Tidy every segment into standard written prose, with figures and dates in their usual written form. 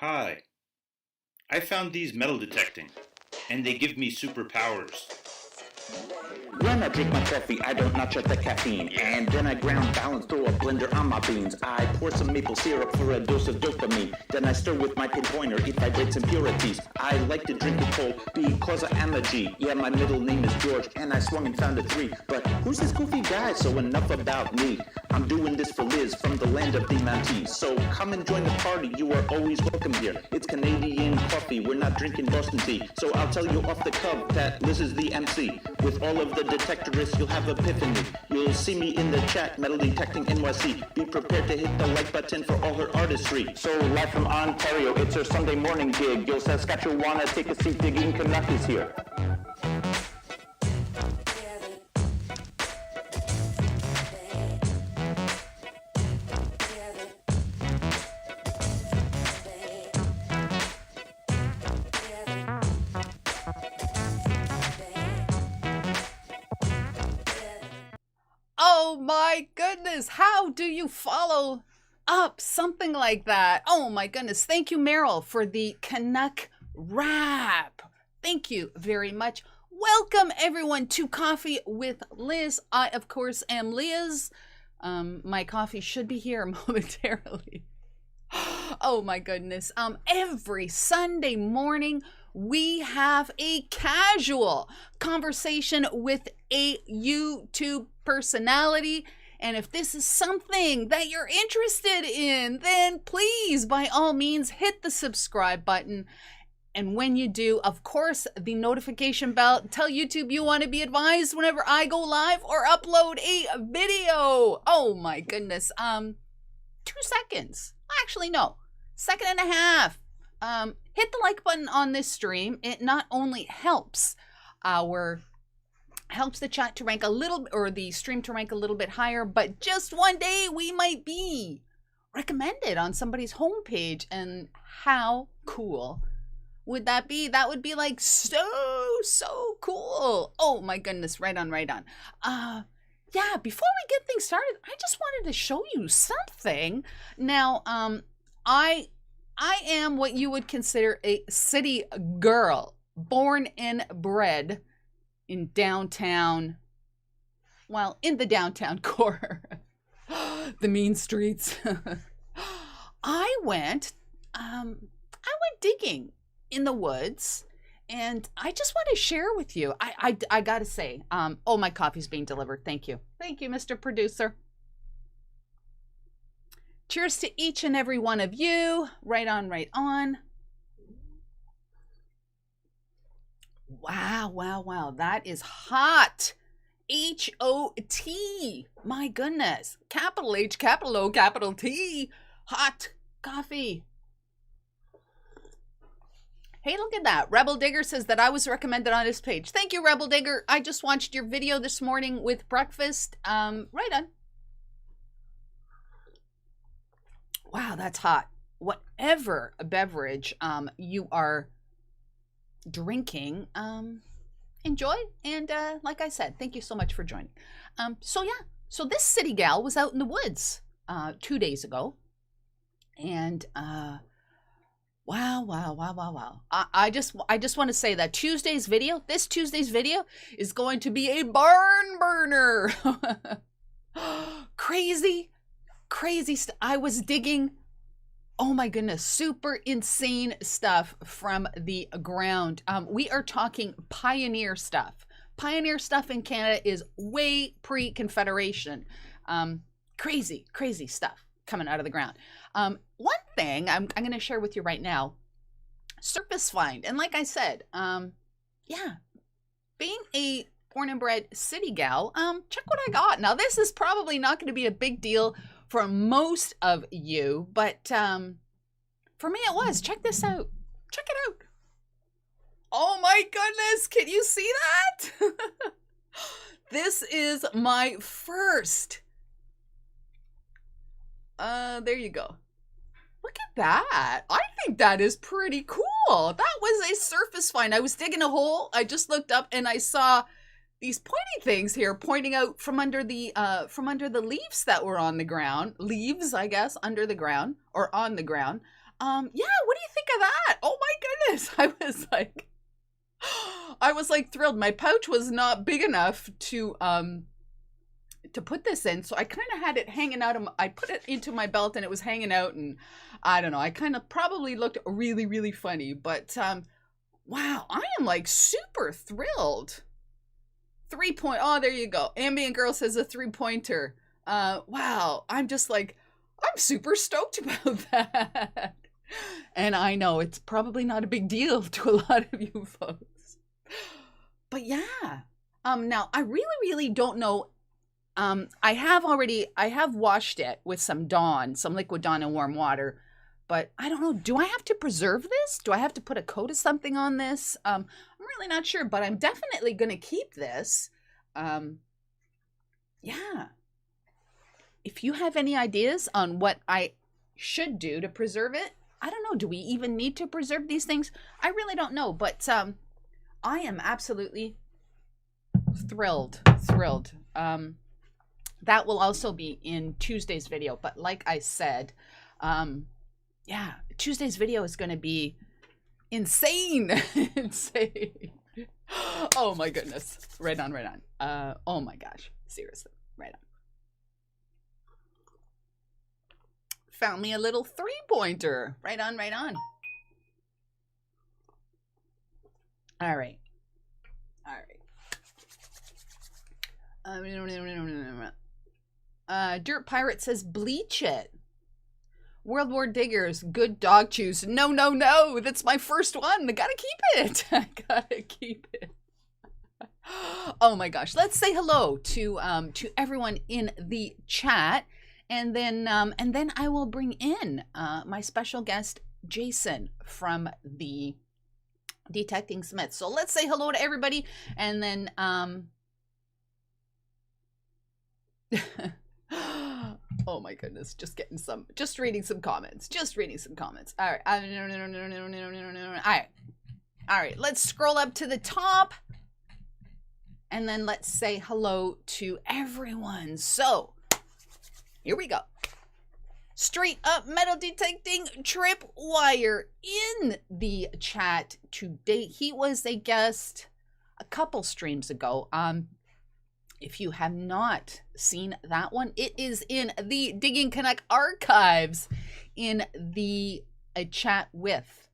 Hi. I found these metal detecting, and they give me superpowers. When I drink my coffee, I don't notch out the caffeine. And then I ground balance through a blender on my beans. I pour some maple syrup for a dose of dopamine. Then I stir with my pinpointer, it vibrates impurities. I like to drink it cold because of allergy. Yeah, my middle name is George, and I swung and found a 3. But who's this goofy guy? So enough about me. I'm doing this for Liz from the land of the Mounties. So come and join the party, you are always welcome here. It's Canadian coffee, we're not drinking Boston tea. So I'll tell you off the cuff that Liz is the MC. With all of the detectorists, you'll have epiphany. You'll see me in the chat, Metal Detecting NYC. Be prepared to hit the like button for all her artistry. So live from Ontario, it's her Sunday morning gig. Yo, Saskatchewan, take a seat, digging Canucks here. Oh my goodness, how do you follow up something like that? Oh my goodness, thank you, Meryl, for the Canuck rap. Thank you very much. Welcome everyone to Coffee with Liz. I, of course, am Liz. My coffee should be here momentarily. Oh my goodness. Every Sunday morning, we have a casual conversation with a YouTube personality. And if this is something that you're interested in, then please, by all means, hit the subscribe button. And when you do, of course, the notification bell, tell YouTube you want to be advised whenever I go live or upload a video. Oh my goodness. 2 seconds. Actually, no. 1.5 seconds. Hit the like button on this stream. It not only helps the chat to rank a little, or the stream to rank a little bit higher, but just one day we might be recommended on somebody's homepage. And how cool would that be? That would be like so cool. Oh my goodness. Right on. Yeah, before we get things started, I just wanted to show you something. Now, I am what you would consider a city girl, born and bred in downtown, well, in the downtown core, the mean streets. I went digging in the woods, and I just want to share with you. I gotta say, oh, my coffee's being delivered. Thank you, Mr. Producer. Cheers to each and every one of you. Right on. Wow. That is hot. H-O-T. My goodness. Capital H, capital O, capital T. Hot coffee. Hey, look at that. Rebel Digger says that I was recommended on his page. Thank you, Rebel Digger. I just watched your video this morning with breakfast. Right on. Wow, that's hot. Whatever beverage you are drinking, enjoy. And like I said, thank you so much for joining. So this city gal was out in the woods 2 days ago. And wow. I just want to say that this Tuesday's video is going to be a barn burner. Crazy stuff. I was digging, oh my goodness, super insane stuff from the ground. We are talking pioneer stuff. Pioneer stuff in Canada is way pre-Confederation. Crazy stuff coming out of the ground. One thing I'm going to share with you right now, surface find. And like I said, yeah, being a born and bred city gal, check what I got. Now, this is probably not going to be a big deal for most of you, but for me it was. Check this out. Check it out. Oh my goodness, can you see that? This is my first. There you go. Look at that. I think that is pretty cool. That was a surface find. I was digging a hole. I just looked up and I saw these pointy things here pointing out from under the leaves that were on the ground. Leaves, I guess, under the ground or on the ground. Yeah, what do you think of that? Oh my goodness. I was like thrilled. My pouch was not big enough to put this in, so I kind of had it hanging out. I put it into my belt and it was hanging out, and I don't know, I kind of probably looked really, really funny, but wow, I am like super thrilled. 3-point, oh, there you go. Ambient Girl says a 3-pointer. Wow, I'm just like, I'm super stoked about that. And I know it's probably not a big deal to a lot of you folks. But yeah. Now I really, really don't know. I have washed it with some liquid Dawn and warm water, but I don't know. Do I have to preserve this? Do I have to put a coat of something on this? I'm really not sure, but I'm definitely going to keep this. Yeah. If you have any ideas on what I should do to preserve it, I don't know. Do we even need to preserve these things? I really don't know, but I am absolutely thrilled. That will also be in Tuesday's video, but like I said, yeah, Tuesday's video is going to be insane. Insane. Oh my goodness. Right on. Oh my gosh. Seriously. Right on. Found me a little 3-pointer. Right on. All right. Dirt Pirate says bleach it. World War Diggers, good dog chews. No. That's my first one. I gotta keep it. Oh my gosh. Let's say hello to everyone in the chat. And then I will bring in my special guest, Jason, from the Detecting SMITHS. So let's say hello to everybody. And then oh my goodness, just reading some comments. All right. All right, let's scroll up to the top. And then let's say hello to everyone. So, here we go. Straight up metal detecting tripwire in the chat today. He was a guest a couple streams ago. If you have not seen that one, it is in the Digging Canuck archives in the chat with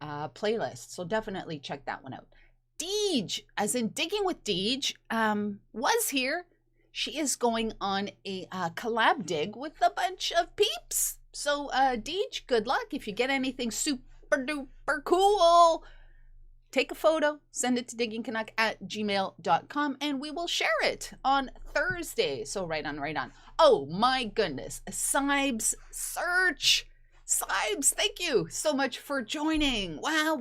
playlist. So definitely check that one out. Deej, as in Digging with Deej, was here. She is going on a collab dig with a bunch of peeps. So Deej, good luck. If you get anything super duper cool, take a photo, send it to diggingcanuck@gmail.com, and we will share it on Thursday. So right on. Oh my goodness. Sibes Search. Sibes, thank you so much for joining. Wow.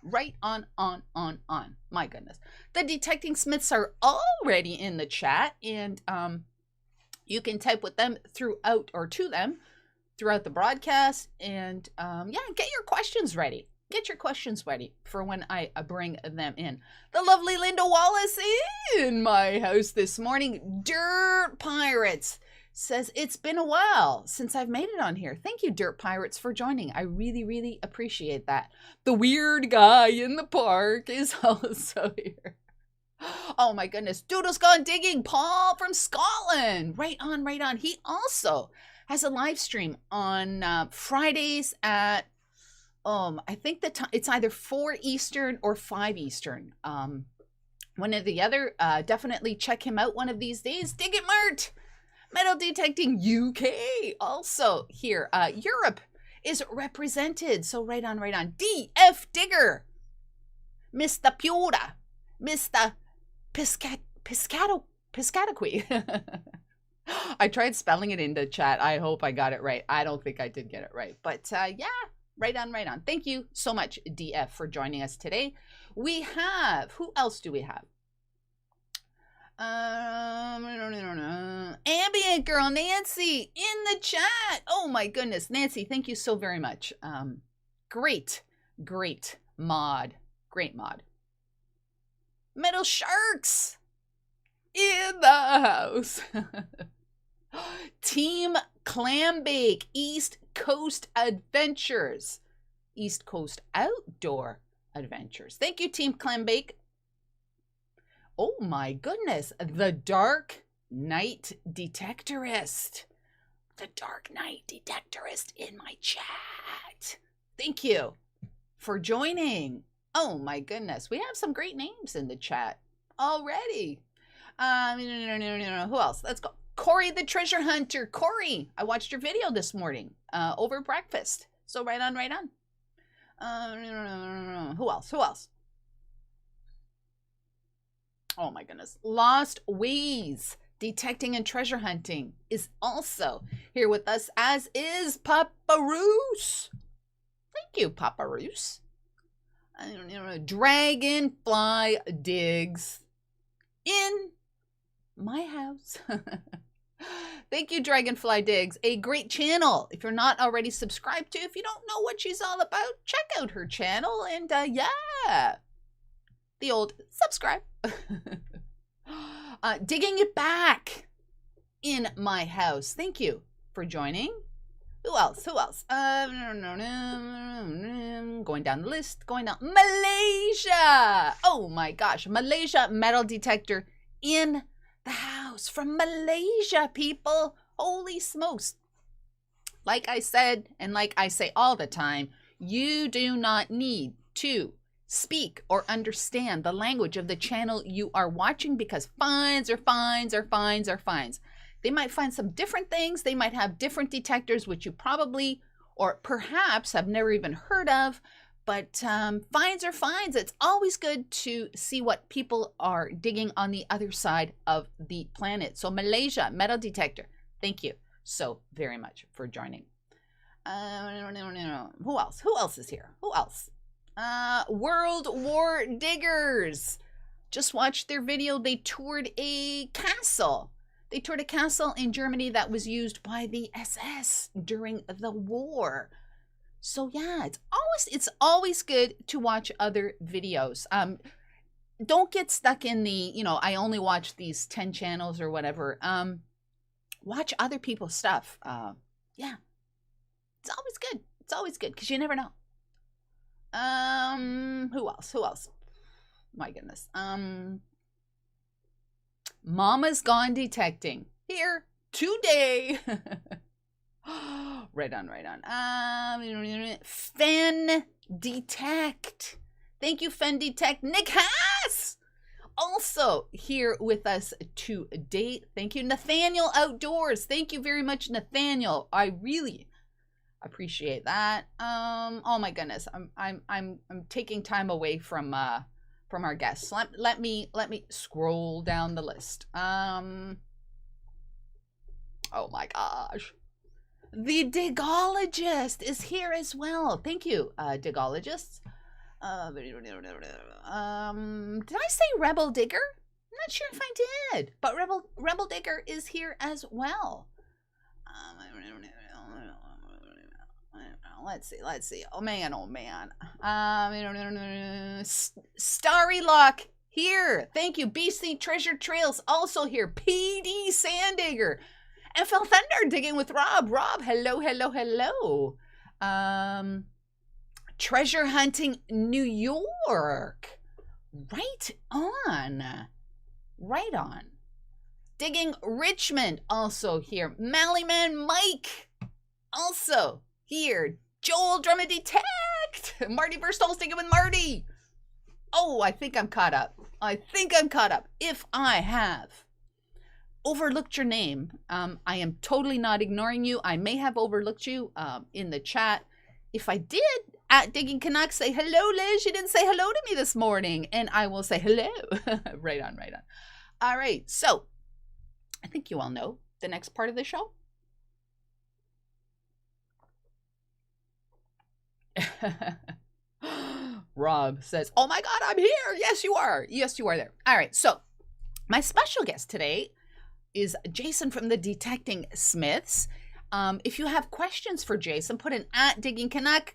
Right on. My goodness. The Detecting SMITHS are already in the chat, and you can type with them throughout the broadcast, and yeah, get your questions ready. For when I bring them in. The lovely Linda Wallace in my house this morning. Dirt Pirates says, it's been a while since I've made it on here. Thank you, Dirt Pirates, for joining. I really, really appreciate that. The weird guy in the park is also here. Oh my goodness. Doodle's gone digging. Paul from Scotland. Right on. He also has a live stream on Fridays at, I think the time, it's either 4 Eastern or 5 Eastern. One or the other. Definitely check him out one of these days. Dig it, Mert. Metal Detecting UK also here. Europe is represented. So right on. DF Digger. Mr. Pura. Mr. Piscataqui. I tried spelling it in the chat. I hope I got it right. I don't think I did get it right. But yeah, right on. Thank you so much, DF, for joining us today. We have, who else do we have? Ambient Girl Nancy in the chat. Oh my goodness, Nancy, thank you so very much. Great mod. Metal Sharks in the house. Team 𝗥𝗢𝗪𝗥𝗟𝗏 East Coast Adventures. East Coast Outdoor Adventures. Thank you, Team 𝗥𝗢𝗪𝗥𝗟𝗏. Oh my goodness. The Dark Knight Detectorist. The Dark Knight Detectorist in my chat. Thank you for joining. Oh my goodness. We have some great names in the chat already. Who else? Let's go. Corey the Treasure Hunter. Corey, I watched your video this morning over breakfast. So right on, right on. Who else? Who else? Oh my goodness. Lost Ways Detecting and Treasure Hunting is also here with us, as is Paparoos. Thank you, Paparoos. Dragonfly Digs in my house. Thank you, Dragonfly Digs. A great channel. If you're not already subscribed to, if you don't know what she's all about, check out her channel and yeah, the old subscribe. Digging it back in my house. Thank you for joining. Who else? Who else? Going down the list. Going down. Malaysia. Oh my gosh. Malaysia metal detector in the house from Malaysia, people. Holy smokes. Like I said, and like I say all the time, you do not need to speak or understand the language of the channel you are watching, because fines are fines are fines are fines. They might find some different things. They might have different detectors, which you probably or perhaps have never even heard of. But fines are fines. It's always good to see what people are digging on the other side of the planet. So Malaysia metal detector, thank you so very much for joining. Who else? Who else is here? Who else? World War Diggers. Just watched their video. They toured a castle. They toured a castle in Germany that was used by the SS during the war. So yeah, it's always good to watch other videos. Don't get stuck in the, I only watch these 10 channels or whatever. Watch other people's stuff. Yeah. It's always good. It's always good because you never know. Who else? Who else? My goodness. Mama's Gone Detecting here today. Right on, right on. Fen Detect. Thank you, Fen Detect. Nick Haas also here with us today. Thank you, Nathaniel Outdoors. Thank you very much, Nathaniel. I really appreciate that. Oh my goodness. I'm taking time away from our guests. Let me scroll down the list. Oh my gosh. The Digologist is here as well. Thank you, Digologists. Did I say Rebel Digger? I'm not sure if I did, but Rebel Digger is here as well. Let's see. Oh man. Starry Lock here. Thank you. BC Treasure Trails also here. PD Sandigger. FL Thunder digging with Rob. Rob, hello. Treasure Hunting New York. Right on. Digging Richmond also here. Mallyman Mike also here. Joel Drum and Detect. Marty Burstall's digging with Marty. Oh, I think I'm caught up. If I have overlooked your name, I am totally not ignoring you. I may have overlooked you in the chat. If I did, at Digging Canucks, say hello, Liz. You didn't say hello to me this morning, and I will say hello. Right on. All right, so I think you all know the next part of the show. Rob says, oh my God, I'm here. Yes, you are there. All right, so my special guest today is Jason from the Detecting SMITHS. If you have questions for Jason, put an @DiggingCanuck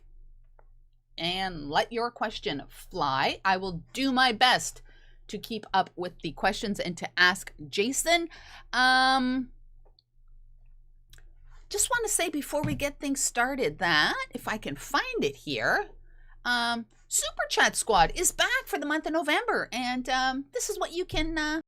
and let your question fly. I will do my best to keep up with the questions and to ask Jason. just want to say before we get things started that, if I can find it here, Super Chat Squad is back for the month of November, and this is what you can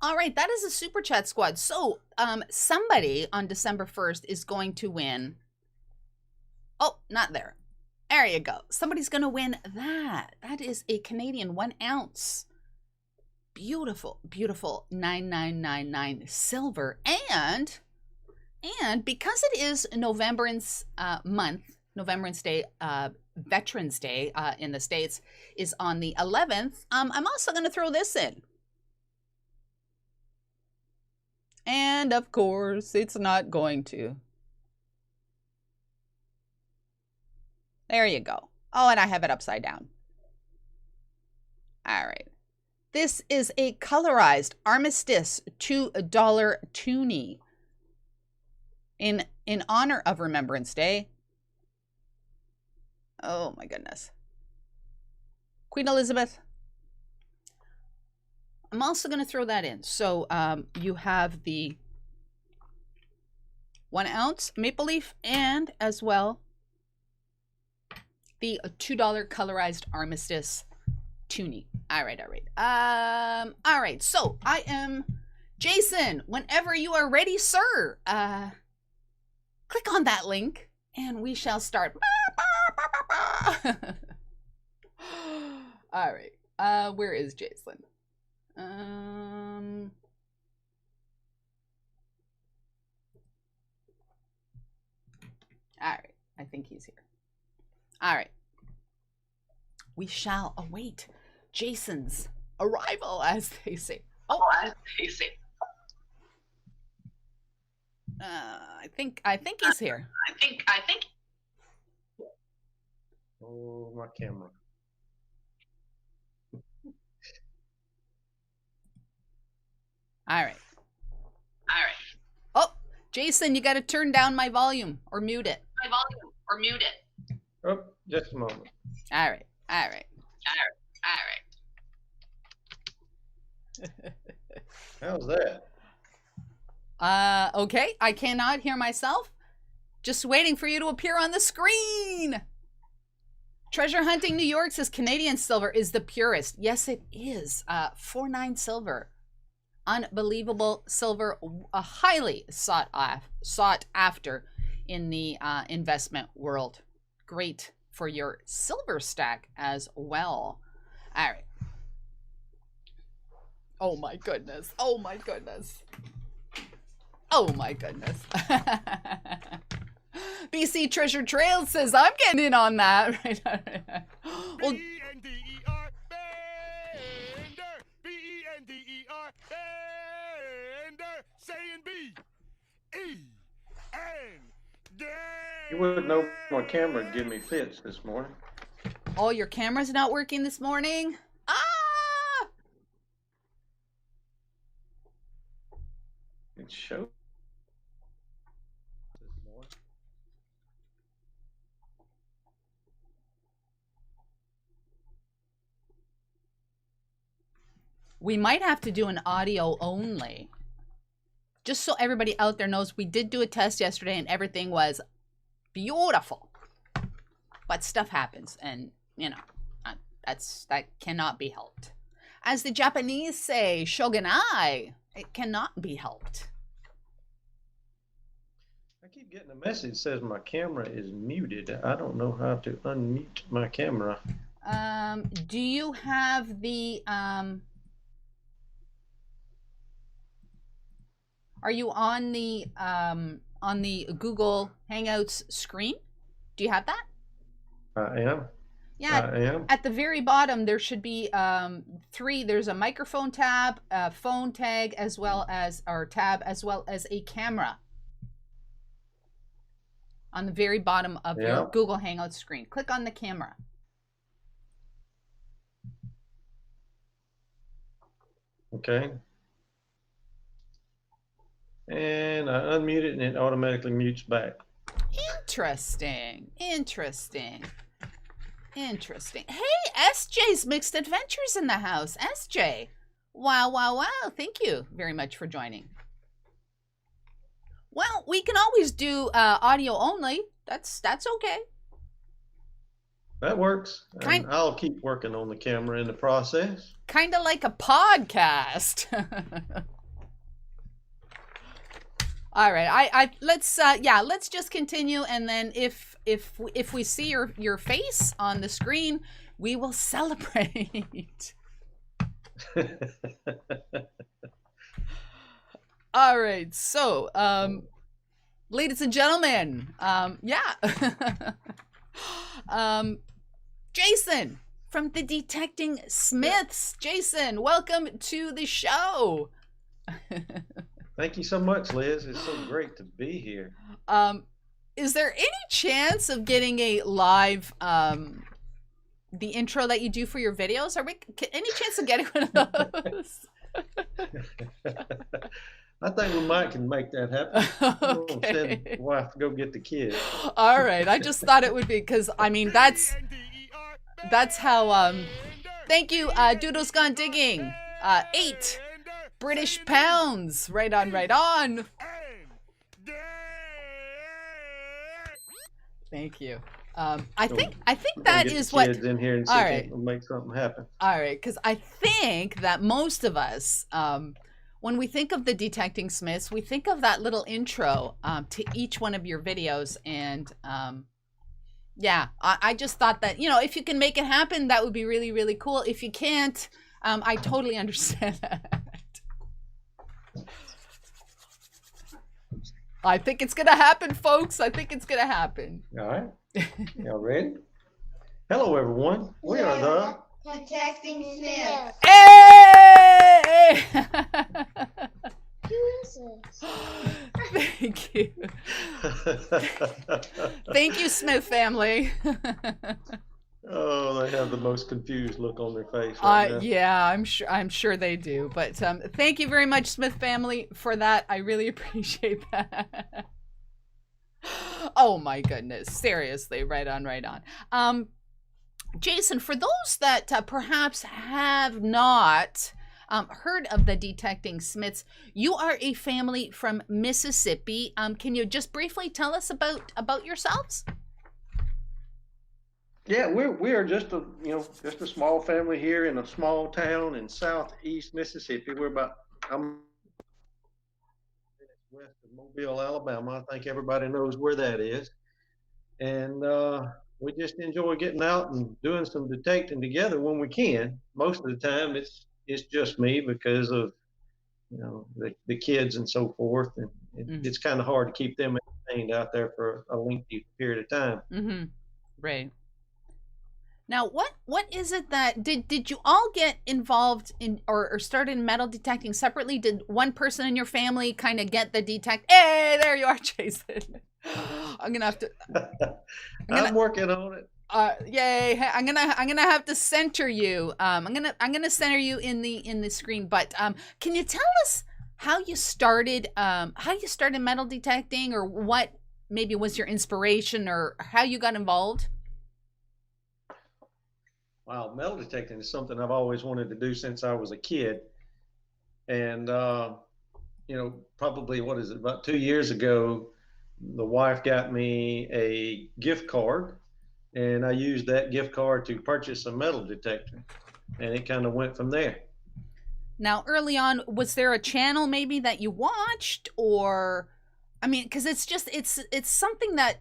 All right, that is a Super Chat Squad. So, somebody on December 1st is going to win. Oh, not there. There you go. Somebody's going to win that. That is a Canadian 1 ounce. Beautiful, beautiful 9999 silver. And because it is November's month, November's Day, Veterans Day in the States is on the 11th, I'm also going to throw this in. And of course, it's not going to. There you go. Oh, and I have it upside down. All right. This is a colorized Armistice $2 toonie in honor of Remembrance Day. Oh my goodness. Queen Elizabeth. I'm also going to throw that in. So you have the 1 ounce maple leaf and as well the $2 colorized Armistice toonie. All right, all right. All right, so I am Jason. Whenever you are ready, sir, click on that link and we shall start. All right, where is Jason? All right, I think he's here. All right. We shall await Jason's arrival, as they say. Oh, as they say. I think he's here. I think. Oh, my camera. All right. All right. Oh, Jason, you got to turn down my volume or mute it. Oh, just a moment. All right. All right. How's that? Okay. I cannot hear myself. Just waiting for you to appear on the screen. Treasure Hunting New York says Canadian silver is the purest. Yes, it is. 49 silver. Unbelievable silver, highly sought after in the investment world. Great for your silver stack as well. All right. Oh my goodness. Oh my goodness. Oh my goodness. BC Treasure Trail says I'm getting in on that. Right. Well, You wouldn't know my camera give me fits this morning. oh, your camera's not working this morning? Ah! It showed this morning. We might have to do an audio only. Just so everybody out there knows, we did do a test yesterday and everything was beautiful. But stuff happens and, you know, that cannot be helped. As the Japanese say, shogunai, it cannot be helped. I keep getting a message that says my camera is muted. I don't know how to unmute my camera. Do you have the are you on the Google Hangouts screen? Do you have that? I am. Yeah, I am. at the very bottom there should be three. There's a microphone tab, a phone tag, as well as a camera on the very bottom of your Google Hangouts screen. Click on the camera. Okay. And I unmute it and it automatically mutes back. Interesting. Hey, SJ's Mixed Adventures in the house. SJ. Wow. Thank you very much for joining. Well, we can always do audio only. That's okay. That works. And I'll keep working on the camera in the process. Kind of like a podcast. All right. Let's just continue, and then if we see your face on the screen, we will celebrate. All right. So, ladies and gentlemen, Jason from the Detecting SMITHS. Jason, welcome to the show. Thank you so much, Liz. It's so great to be here. Is there any chance of getting a live the intro that you do for your videos? Any chance of getting one of those? I think we might can make that happen. Okay. We'll have to go get the kids. All right. I just thought it would be, because I mean that's how thank you, Doodle's Gone Digging. 8 British pounds. Right on. Thank you. I think that is what. Kids in here and see if we'll make something happen. All right, because I think that most of us, when we think of the Detecting SMITHS, we think of that little intro to each one of your videos, and I just thought that, if you can make it happen, that would be really, really cool. If you can't, I totally understand that. I think it's gonna happen, folks. I think it's gonna happen. All right. Y'all ready? Hello, everyone. We are the Detecting SMITHS. Hey! Thank you. Thank you, Smith family. Oh, they have the most confused look on their face right now. Yeah, I'm sure they do. But thank you very much, Smith family, for that. I really appreciate that. Oh my goodness, seriously, right on. Jason, for those that perhaps have not heard of the Detecting SMITHS, you are a family from Mississippi. Can you just briefly tell us about yourselves? Yeah, we are just a small family here in a small town in southeast Mississippi. We're about west of Mobile, Alabama. I think everybody knows where that is. And we just enjoy getting out and doing some detecting together when we can. Most of the time it's just me because of the kids and so forth, and it's kind of hard to keep them entertained out there for a lengthy period of time. Mm-hmm. Right. Now, what is it that did you all get involved in or start in metal detecting separately? Did one person in your family kind of get the detect? Hey, there you are, Jason. I'm gonna have to. I'm working on it. Yay! I'm gonna have to center you. I'm gonna center you in the screen. But can you tell us how you started metal detecting, or what maybe was your inspiration, or how you got involved? Wow, metal detecting is something I've always wanted to do since I was a kid. And, probably, about 2 years ago, the wife got me a gift card, and I used that gift card to purchase a metal detector, and it kind of went from there. Now, early on, was there a channel maybe that you watched, or I mean, because it's something that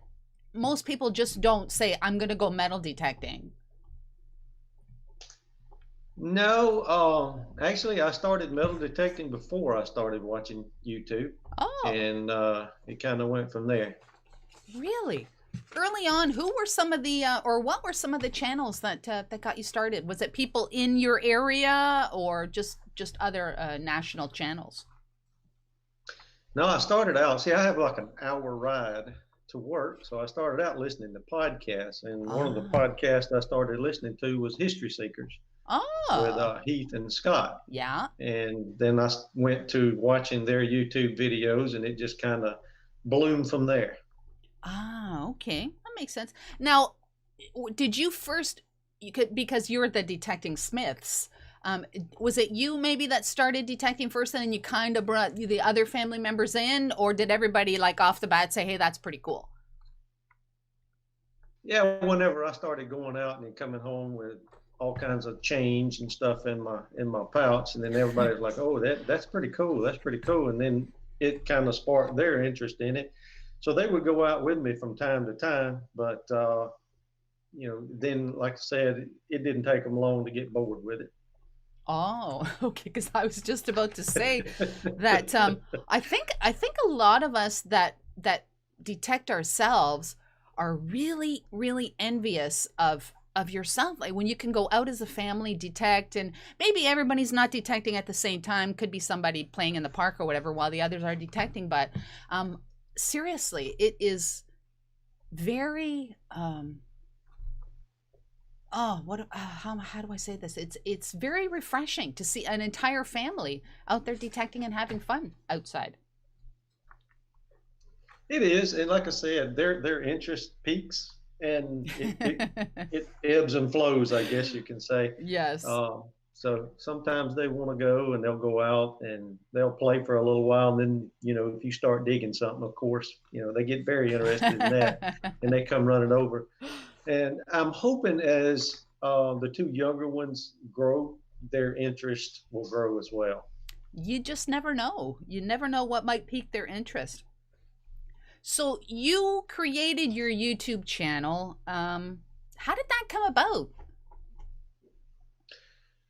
most people just don't say, I'm going to go metal detecting. No, actually, I started metal detecting before I started watching YouTube, Oh, and it kind of went from there. really? Early on, who were some of the, or what were some of the channels that that got you started? Was it people in your area, or just other national channels? No, I started out. See, I have like an hour ride to work, so I started out listening to podcasts, and one of the Ah. podcasts I started listening to was History Seekers with Oh, Heath and Scott. yeah. And then I went to watching their YouTube videos, and it just kind of bloomed from there. Ah, okay. That makes sense. Now, did you first, you could, because you're the Detecting Smiths, was it you maybe that started detecting first and then you kind of brought the other family members in, or did everybody like off the bat say, hey, that's pretty cool? Yeah, whenever I started going out and coming home with all kinds of change and stuff in my pouch, and then everybody was like, "Oh, that's pretty cool. That's pretty cool." And then it kind of sparked their interest in it. So they would go out with me from time to time, but then like I said, it didn't take them long to get bored with it. Oh, okay. Because I was just about to say that I think a lot of us that detect ourselves are really envious of yourself. Like when you can go out as a family, detect, and maybe everybody's not detecting at the same time. Could be somebody playing in the park or whatever while the others are detecting. But seriously, it is very how do I say this? It's very refreshing to see an entire family out there detecting and having fun outside. It is, and like I said, their interest peaks and it ebbs and flows, I guess you can say. Yes. So sometimes they want to go and they'll go out and they'll play for a little while. And then, if you start digging something, of course, they get very interested in that and they come running over. And I'm hoping as the two younger ones grow, their interest will grow as well. You just never know. You never know what might pique their interest. So you created your YouTube channel. How did that come about?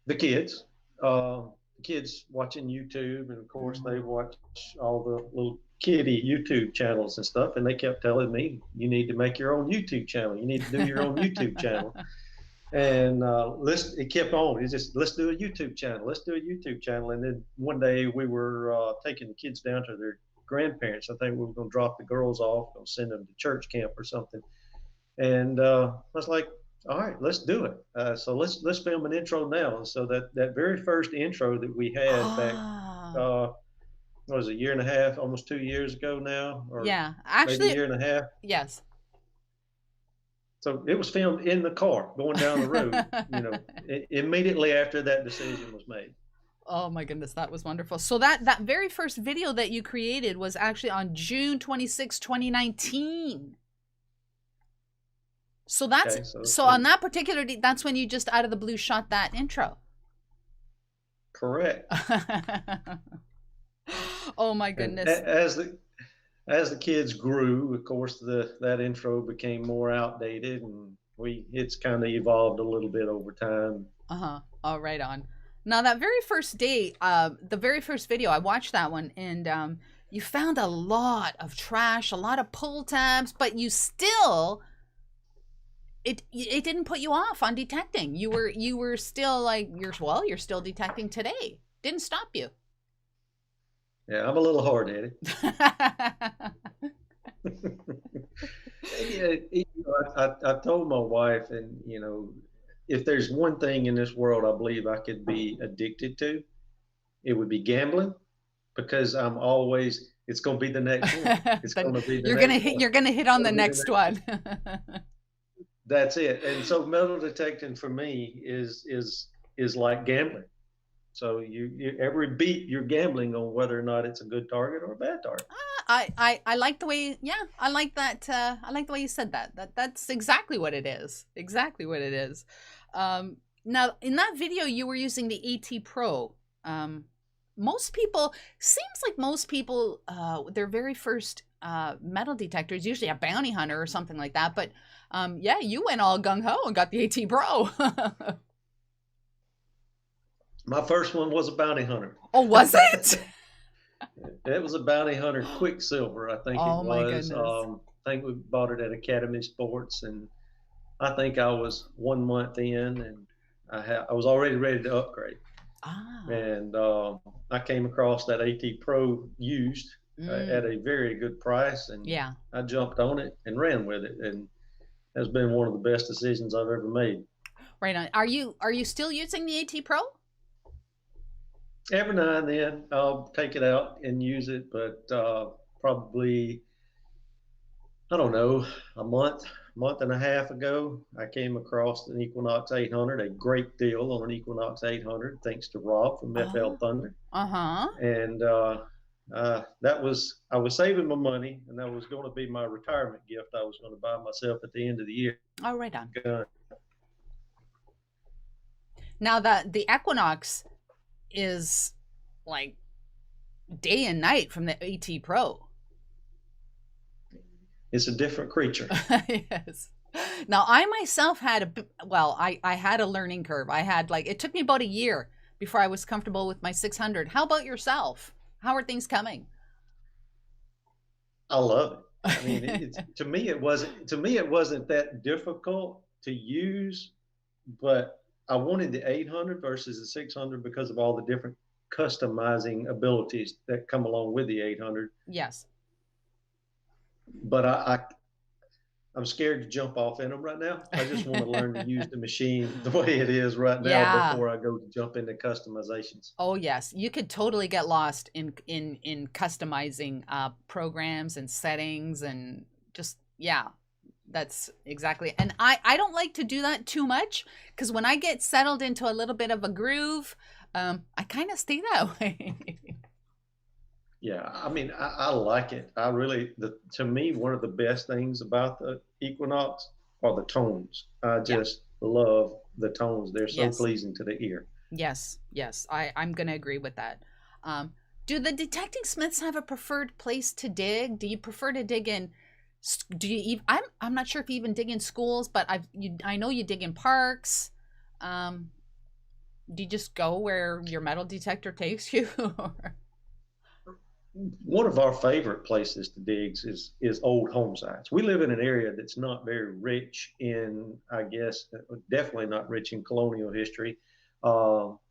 The kids watching YouTube, and of course they watch all the little kiddie YouTube channels and stuff, and they kept telling me, you need to make your own YouTube channel. You need to do your own YouTube channel. And it kept on. It's just, let's do a YouTube channel. Let's do a YouTube channel. And then one day we were taking the kids down to their grandparents. I think we were going to drop the girls off, going to send them to church camp or something. And I was like, all right, let's do it. So let's film an intro now. And so that very first intro that we had back, what was it, a year and a half, almost 2 years ago now, or yeah, actually, maybe a year and a half. Yes. So it was filmed in the car going down the road, immediately after that decision was made. Oh my goodness, that was wonderful. So that very first video that you created was actually on June 26, 2019. So that's Okay, so on that particular that's when you just out of the blue shot that intro. Correct. Oh my goodness. As the kids grew, of course, that intro became more outdated, and it's kind of evolved a little bit over time. Oh, right on. Now that very first day, the very first video, I watched that one, and you found a lot of trash, a lot of pull tabs, but you still, it didn't put you off on detecting. You were still like, you're still detecting today. Didn't stop you. Yeah, I'm a little hard-headed. I told my wife, and if there's one thing in this world I believe I could be addicted to, it would be gambling, because I'm always, it's going to be the next one. It's going to be the next one. You're gonna hit on the next one. That's it. And so metal detecting for me is like gambling. So you every beat you're gambling on whether or not it's a good target or a bad target. I like the way, I like that. I like the way you said that. That's exactly what it is. Exactly what it is. Now in that video you were using the AT Pro. Most people, their very first metal detector is usually a bounty hunter or something like that. But yeah, you went all gung-ho and got the AT Pro. My first one was a bounty hunter. Oh, was it? It was a bounty hunter 𝗥𝗔𝗗𝗪𝗧𝗏, I think Oh it my was. goodness. I think we bought it at Academy Sports, and I think I was 1 month in, and I was already ready to upgrade. Ah. And I came across that AT Pro used at a very good price, and Yeah. I jumped on it and ran with it, and that's been one of the best decisions I've ever made. Right on. Are you still using the AT Pro? Every now and then I'll take it out and use it, but probably, I don't know, a month and a half ago, I came across an Equinox 800, a great deal on an Equinox 800, thanks to Rob from FL Thunder. Uh-huh. And I was saving my money, and that was going to be my retirement gift I was going to buy myself at the end of the year. Oh, right on. Gun. Now the Equinox is like day and night from the AT Pro. It's a different creature. Yes. Now I myself had I had a learning curve. It took me about a year before I was comfortable with my 600. How about yourself? How are things coming? I love it. I mean, to me it wasn't that difficult to use, but I wanted the 800 versus the 600 because of all the different customizing abilities that come along with the 800. Yes. But I'm scared to jump off in them right now. I just want to learn to use the machine the way it is right now before I go to jump into customizations. Oh yes, you could totally get lost in customizing programs and settings and just that's exactly. And I don't like to do that too much, because when I get settled into a little bit of a groove, I kind of stay that way. Yeah, I mean, I like it. I really, to me, one of the best things about the Equinox are the tones. I just love the tones. They're so pleasing to the ear. Yes, I'm going to agree with that. Do the detecting smiths have a preferred place to dig? Do you prefer to dig in? Do you even? I'm not sure if you even dig in schools, but I know you dig in parks. Do you just go where your metal detector takes you? One of our favorite places to dig is old home sites. We live in an area that's not very rich in, I guess, definitely not rich in colonial history.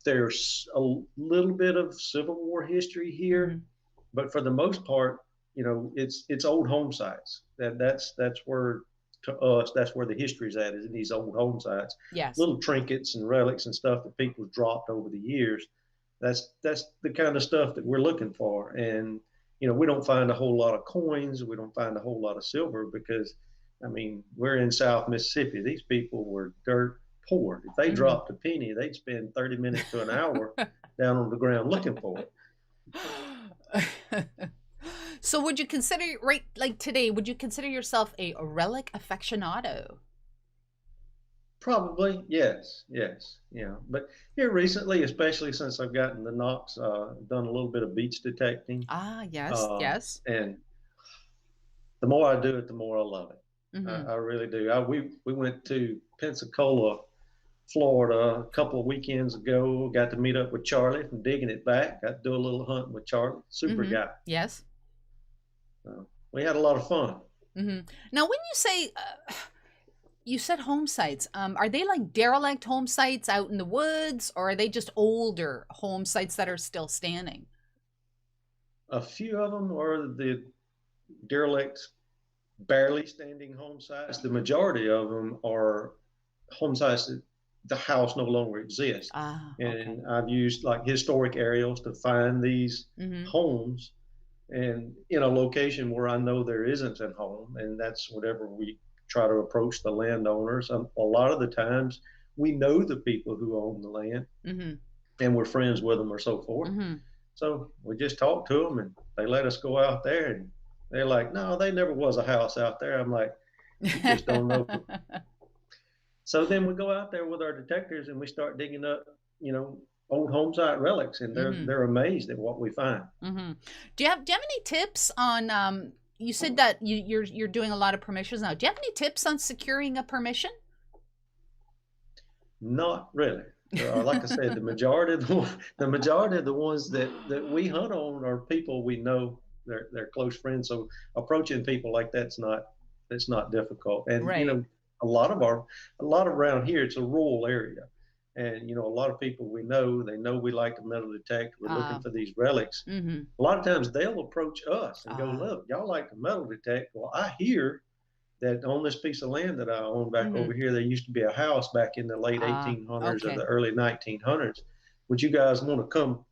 There's a little bit of Civil War history here, but for the most part, it's old home sites. That's where, to us, that's where the history's at, is in these old home sites. Yes. Little trinkets and relics and stuff that people dropped over the years. That's the kind of stuff that we're looking for. And, we don't find a whole lot of coins. We don't find a whole lot of silver because, I mean, we're in South Mississippi. These people were dirt poor. If they dropped a penny, they'd spend 30 minutes to an hour down on the ground looking for it. So would you consider, right, like today, would you consider yourself a relic aficionado? Probably, yes. Yeah. But here recently, especially since I've gotten the Knox, done a little bit of beach detecting. Ah, yes. And the more I do it, the more I love it. I really do. We went to Pensacola, Florida a couple of weekends ago. Got to meet up with Charlie from Digging It Back. Got to do a little hunting with Charlie. Super guy. Yes. We had a lot of fun. Now, when you say... you said home sites. Are they like derelict home sites out in the woods, or are they just older home sites that are still standing? A few of them are the derelict, barely standing home sites. The majority of them are home sites that the house no longer exists. And I've used like historic aerials to find these homes, and in a location where I know there isn't a home, and that's whatever we try to approach the landowners. A lot of the times we know the people who own the land, and we're friends with them or so forth. So we just talk to them, and they let us go out there, and they're like, no, there never was a house out there. I'm like, you just don't know. So then we go out there with our detectors and we start digging up, old home site relics, and they're amazed at what we find. Do you have any tips on you said that you're doing a lot of permissions now. Do you have any tips on securing a permission? Not really. Like I said, the majority of the ones that we hunt on are people we know. They're close friends. So approaching people like that's not difficult. And Right. you know, a lot around here, it's a rural area. And you know, a lot of people we know, they know we like to metal detect. We're looking for these relics. Mm-hmm. A lot of times they'll approach us and go, "Look, y'all like to metal detect. Well, I hear that on this piece of land that I own back over here, there used to be a house back in the late 1800s or the early 1900s. Would you guys want to come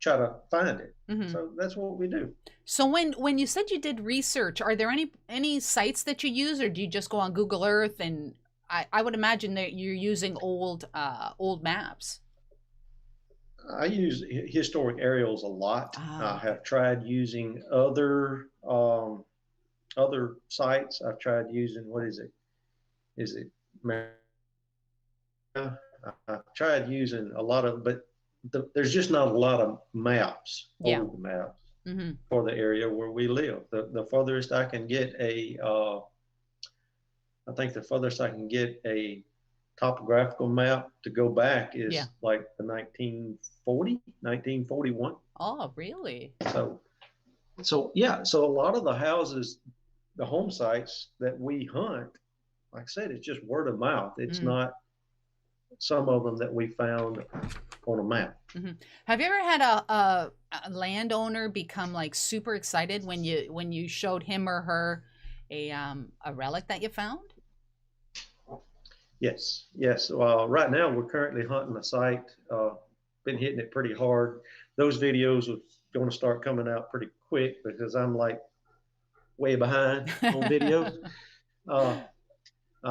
try to find it?" So that's what we do. So when you said you did research, are there any sites that you use, or do you just go on Google Earth? And I would imagine that you're using old maps. I use historic aerials a lot. I have tried using other sites. I've tried using, what is it? Is it? I've tried using a lot of, but there's just not a lot of maps, old maps for the area where we live. The furthest I can get I think the furthest I can get a topographical map to go back is like the 1941. Oh, really? So yeah, so a lot of the houses, the home sites that we hunt, like I said, it's just word of mouth. It's not some of them that we found on a map. Have you ever had a landowner become like super excited when you showed him or her a relic that you found? Yes. Right now we're currently hunting a site. Been hitting it pretty hard. Those videos are going to start coming out pretty quick because I'm like way behind on videos. I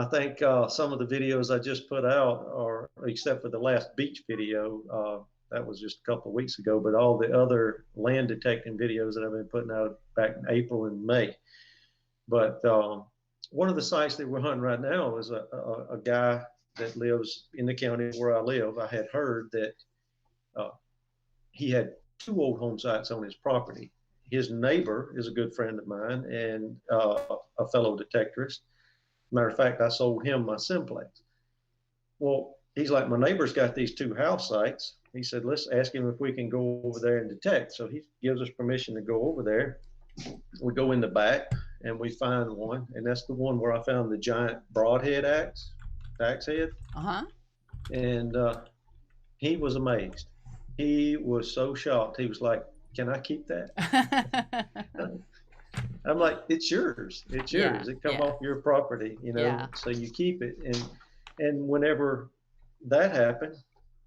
think some of the videos I just put out are, except for the last beach video, that was just a couple of weeks ago, but all the other land detecting videos that I've been putting out back in April and May. But one of the sites that we're hunting right now is a guy that lives in the county where I live. I had heard that he had 2 old home sites on his property. His neighbor is a good friend of mine and a fellow detectorist. Matter of fact, I sold him my simplex. Well, he's like, my neighbor's got these 2 house sites. He said, let's ask him if we can go over there and detect. So he gives us permission to go over there. We go in the back and we find one, and that's the one where I found the giant broadhead axe head. And he was amazed. He was so shocked. He was like, "Can I keep that?" I'm like, "It's yours. It's yours. It come off your property, you know. So you keep it." And whenever that happened,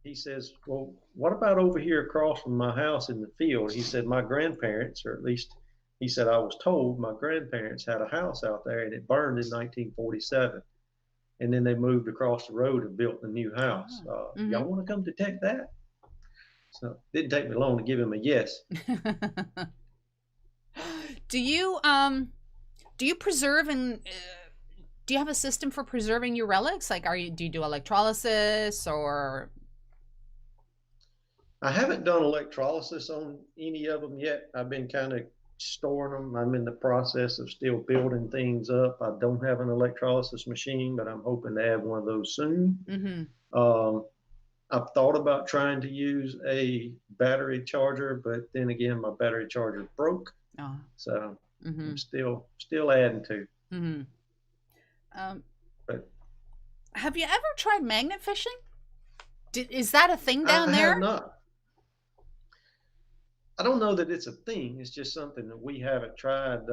he says, "Well, what about over here across from my house in the field?" He said, "My grandparents, or at least," he said, "I was told my grandparents had a house out there and it burned in 1947. And then they moved across the road and built a new house. Y'all want to come detect that?" So it didn't take me long to give him a yes. Do you preserve and do you have a system for preserving your relics? Like, do you do electrolysis or? I haven't done electrolysis on any of them yet. I've been kind of storing them. I'm in the process of still building things up. I don't have an electrolysis machine, but I'm hoping to have one of those soon. I've thought about trying to use a battery charger, but then again, my battery charger broke. So I'm still adding to. But have you ever tried magnet fishing? Is that a thing down there? I have not. I don't know that it's a thing. It's just something that we haven't tried.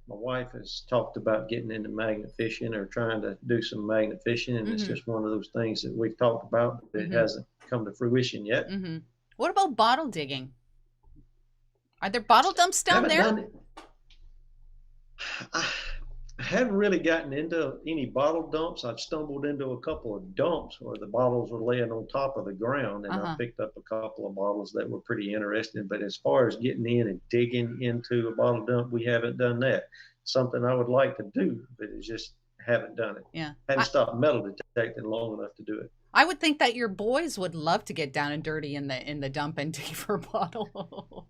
My wife has talked about getting into magnet fishing or trying to do some magnet fishing, and it's just one of those things that we've talked about, but it hasn't come to fruition yet. What about bottle digging? Are there bottle dumps down there? I haven't really gotten into any bottle dumps. I've stumbled into a couple of dumps where the bottles were laying on top of the ground, and I picked up a couple of bottles that were pretty interesting. But as far as getting in and digging into a bottle dump, we haven't done that. Something I would like to do, but it's just haven't done it. Haven't stopped metal detecting long enough to do it. I would think that your boys would love to get down and dirty in the dump and dig for bottles.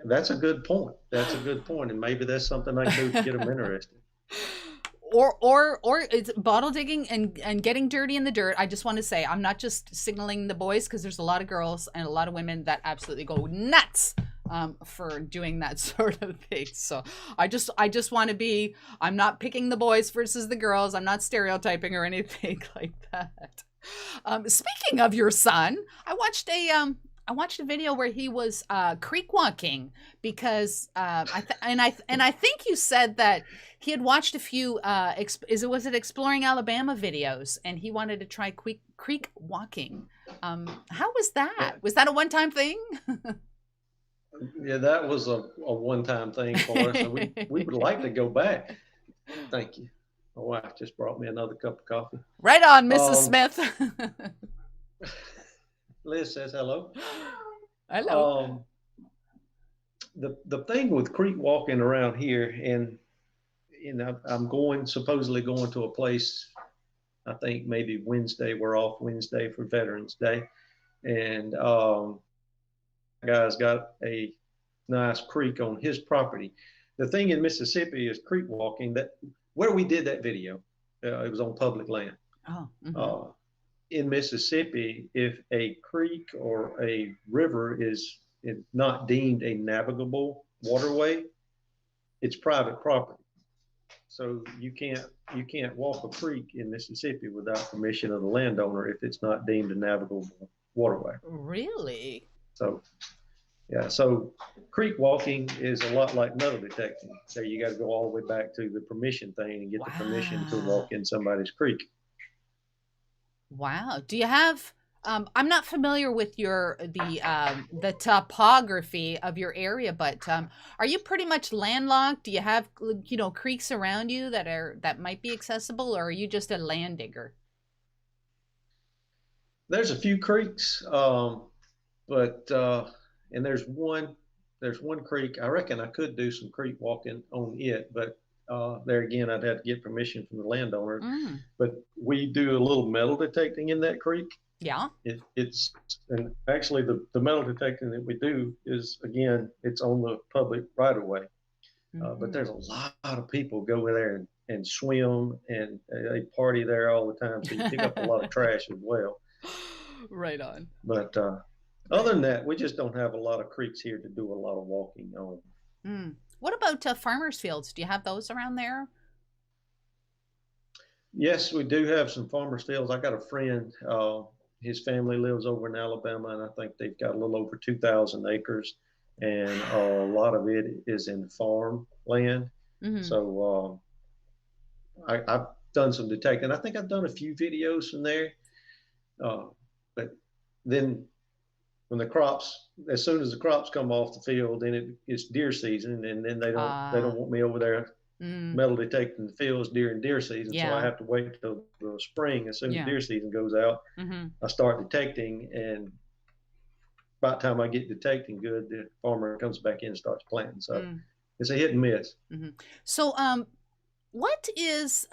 That's a good point. That's a good point, and maybe that's something I can do to get them interested. Or it's bottle digging and getting dirty in the dirt. I just want to say, I'm not just signaling the boys, because there's a lot of girls and a lot of women that absolutely go nuts for doing that sort of thing. So I just want to be, I'm not picking the boys versus the girls. I'm not stereotyping or anything like that. Speaking of your son, I watched a video where he was creek walking, because I think you said that he had watched a few was it Exploring Alabama videos, and he wanted to try creek walking. How was that? Was that a one-time thing? Yeah, that was a one-time thing for us. So we would like to go back. Thank you. My wife just brought me another cup of coffee. Right on, Mrs. Smith. Liz says hello. Hello. The thing with creek walking around here, and I'm supposedly going to a place, I think maybe Wednesday. We're off Wednesday for Veterans Day, and guy's got a nice creek on his property. The thing in Mississippi is creek walking, that where we did that video, it was on public land. Oh. Mm-hmm. In Mississippi, if a creek or a river is not deemed a navigable waterway, it's private property. So you can't walk a creek in Mississippi without permission of the landowner if it's not deemed a navigable waterway. Really? So, yeah. So creek walking is a lot like metal detecting. So you got to go all the way back to the permission thing and get the permission to walk in somebody's creek. Wow. Do you have? I'm not familiar with the topography of your area, but are you pretty much landlocked? Do you have creeks around you that might be accessible, or are you just a land digger? There's a few creeks, but and there's one creek. I reckon I could do some creek walking on it, but there again, I'd have to get permission from the landowner. But we do a little metal detecting in that creek. Yeah. And actually the metal detecting that we do is, again, it's on the public right of way. But there's a lot of people go there and swim, and they party there all the time. So you pick up a lot of trash as well. Right on. But other than that, we just don't have a lot of creeks here to do a lot of walking on. What about farmers' fields? Do you have those around there? Yes, we do have some farmers' fields. I got a friend, his family lives over in Alabama, and I think they've got a little over 2,000 acres, and a lot of it is in farm land. So I've done some detecting. I think I've done a few videos from there. But then as soon as the crops come off the field, then it's deer season, and then they don't want me over there metal detecting the fields during deer season. So I have to wait till the spring. As soon as deer season goes out, I start detecting, and by the time I get detecting good, the farmer comes back in and starts planting. So it's a hit and miss. So what is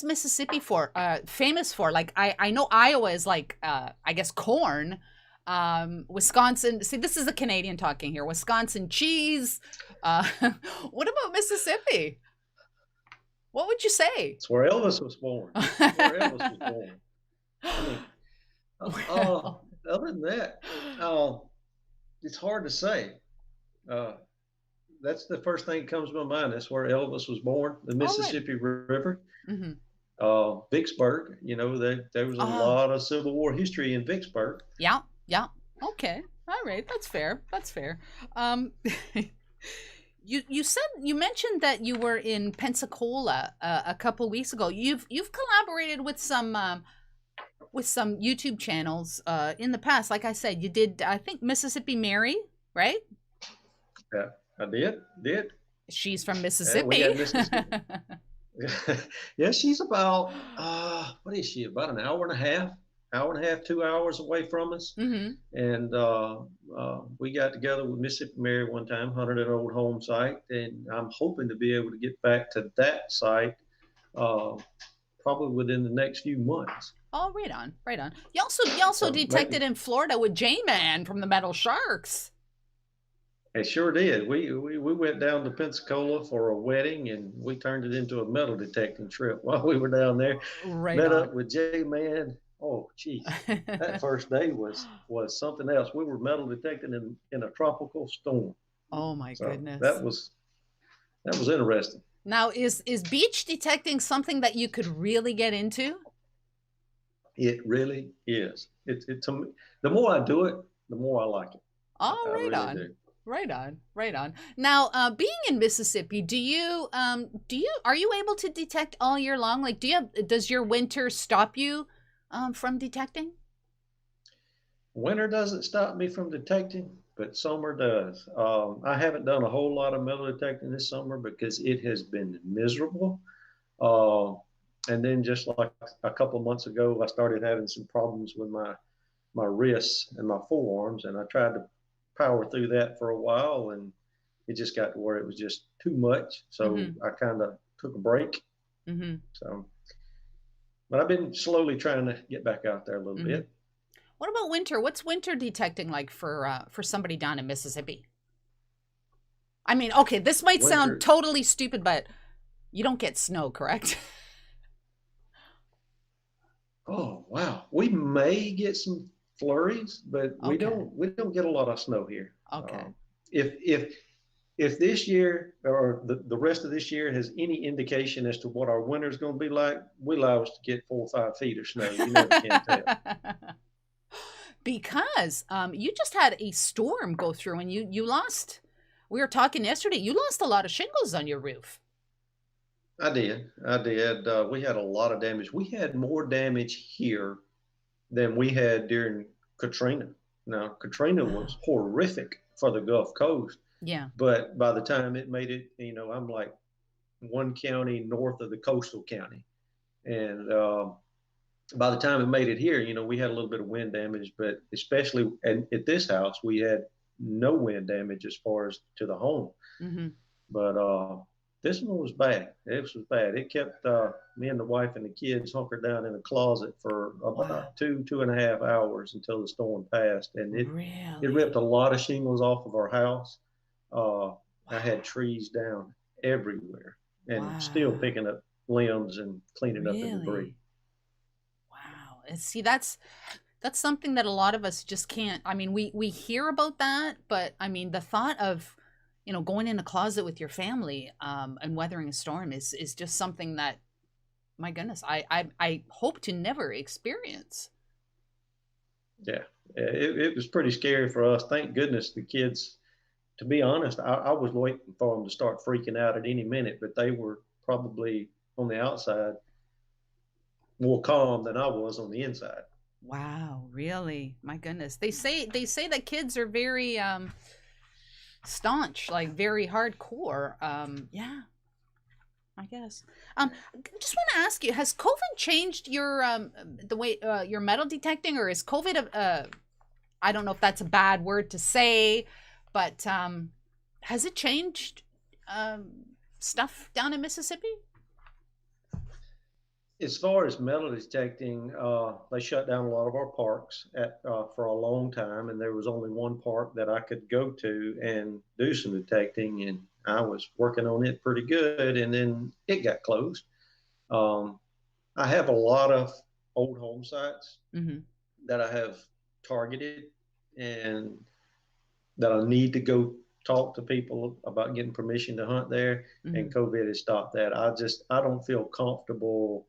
Mississippi famous for? Like I know Iowa is like I guess corn. Wisconsin, see, this is a Canadian talking here. Wisconsin cheese. What about Mississippi? What would you say? It's where Elvis was born. I mean, other than that, it's hard to say. That's the first thing that comes to my mind. That's where Elvis was born, the Mississippi River. Vicksburg, there was a lot of Civil War history in Vicksburg. Yeah. Okay. All right. That's fair. You mentioned that you were in Pensacola a couple weeks ago. You've collaborated with some YouTube channels in the past. Like I said, you did, I think, Mississippi Mary, right? Yeah, I did. She's from Mississippi. Yeah, Mississippi. Yeah, she's about what is she? About an hour and a half, 2 hours away from us. And we got together with Mississippi Mary one time, hunted an old home site, and I'm hoping to be able to get back to that site probably within the next few months. Oh, right on. You also detected in Florida with J-Man from the Metal Sharks. It sure did. We went down to Pensacola for a wedding, and we turned it into a metal detecting trip while we were down there. Right Met up on. with J-Man. Oh, geez, that first day was something else. We were metal detecting in a tropical storm. Oh my So goodness. that was interesting. Now, is beach detecting something that you could really get into? It really is. To me, the more I do it, the more I like it. Oh, I right really on. do. Right on, right on. Now, being in Mississippi, are you able to detect all year long? Like, does your winter stop you from detecting? Winter doesn't stop me from detecting, but summer does. I haven't done a whole lot of metal detecting this summer because it has been miserable. Uh, and then just like a couple of months ago, I started having some problems with my wrists and my forearms, and I tried to power through that for a while, and it just got to where it was just too much. So Mm-hmm. I kind of took a break. Mm-hmm. So, but I've been slowly trying to get back out there a little Mm-hmm. bit. What about winter? What's winter detecting like for somebody down in Mississippi? I mean, okay, this might sound Winter, totally stupid, but you don't get snow, correct? oh wow, we may get some flurries, but Okay. we don't get a lot of snow here. Okay. If if if this year or the rest of this year has any indication as to what our winter is going to be like, we allow us to get 4 or 5 feet of snow. You never can tell. Because you just had a storm go through and you lost, we were talking yesterday, you lost a lot of shingles on your roof. I did. I did. We had a lot of damage. We had more damage here than we had during Katrina. Now, Katrina Wow. was horrific for the Gulf Coast, Yeah. but by the time it made it, I'm like one county north of the coastal county. And by the time it made it here, we had a little bit of wind damage, but especially at this house, we had no wind damage as far as to the home. Mm-hmm. But this one was bad. This was bad. It kept me and the wife and the kids hunkered down in a closet for Wow. about 2.5 hours until the storm passed, and it ripped Really? a lot of shingles off of our house. I had Wow. trees down everywhere, and still Wow. picking up limbs and cleaning up the debris. Really? Wow. And see, that's something that a lot of us just can't. I mean, we hear about that, but I mean, the thought of, going in a closet with your family and weathering a storm is just something that, my goodness, I hope to never experience. Yeah, it was pretty scary for us. Thank goodness the kids. To be honest, I was waiting for them to start freaking out at any minute, but they were probably on the outside more calm than I was on the inside. Wow, really? My goodness. They say that kids are very staunch, like very hardcore. Yeah, I guess. Just want to ask you, has COVID changed your the way your metal detecting, or is COVID I don't know if that's a bad word to say, but has it changed stuff down in Mississippi? As far as metal detecting, they shut down a lot of our parks for a long time, and there was only one park that I could go to and do some detecting, and I was working on it pretty good, and then it got closed. Um, I have a lot of old home sites Mm-hmm. that I have targeted and that I need to go talk to people about getting permission to hunt there. Mm-hmm. And COVID has stopped that. I don't feel comfortable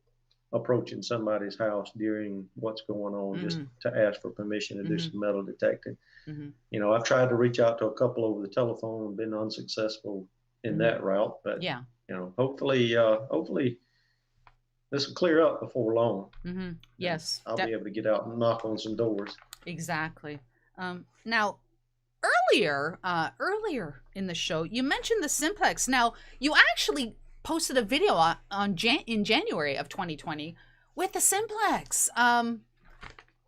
approaching somebody's house during what's going on just Mm-hmm. to ask for permission to do Mm-hmm. some metal detecting. Mm-hmm. I've tried to reach out to a couple over the telephone and been unsuccessful in Mm-hmm. that route, but Yeah. hopefully this will clear up before long. Mm-hmm. And Yes. I'll be able to get out and knock on some doors. Exactly. Now, earlier in the show, you mentioned the simplex. Now, you actually posted a video in January of 2020 with the simplex.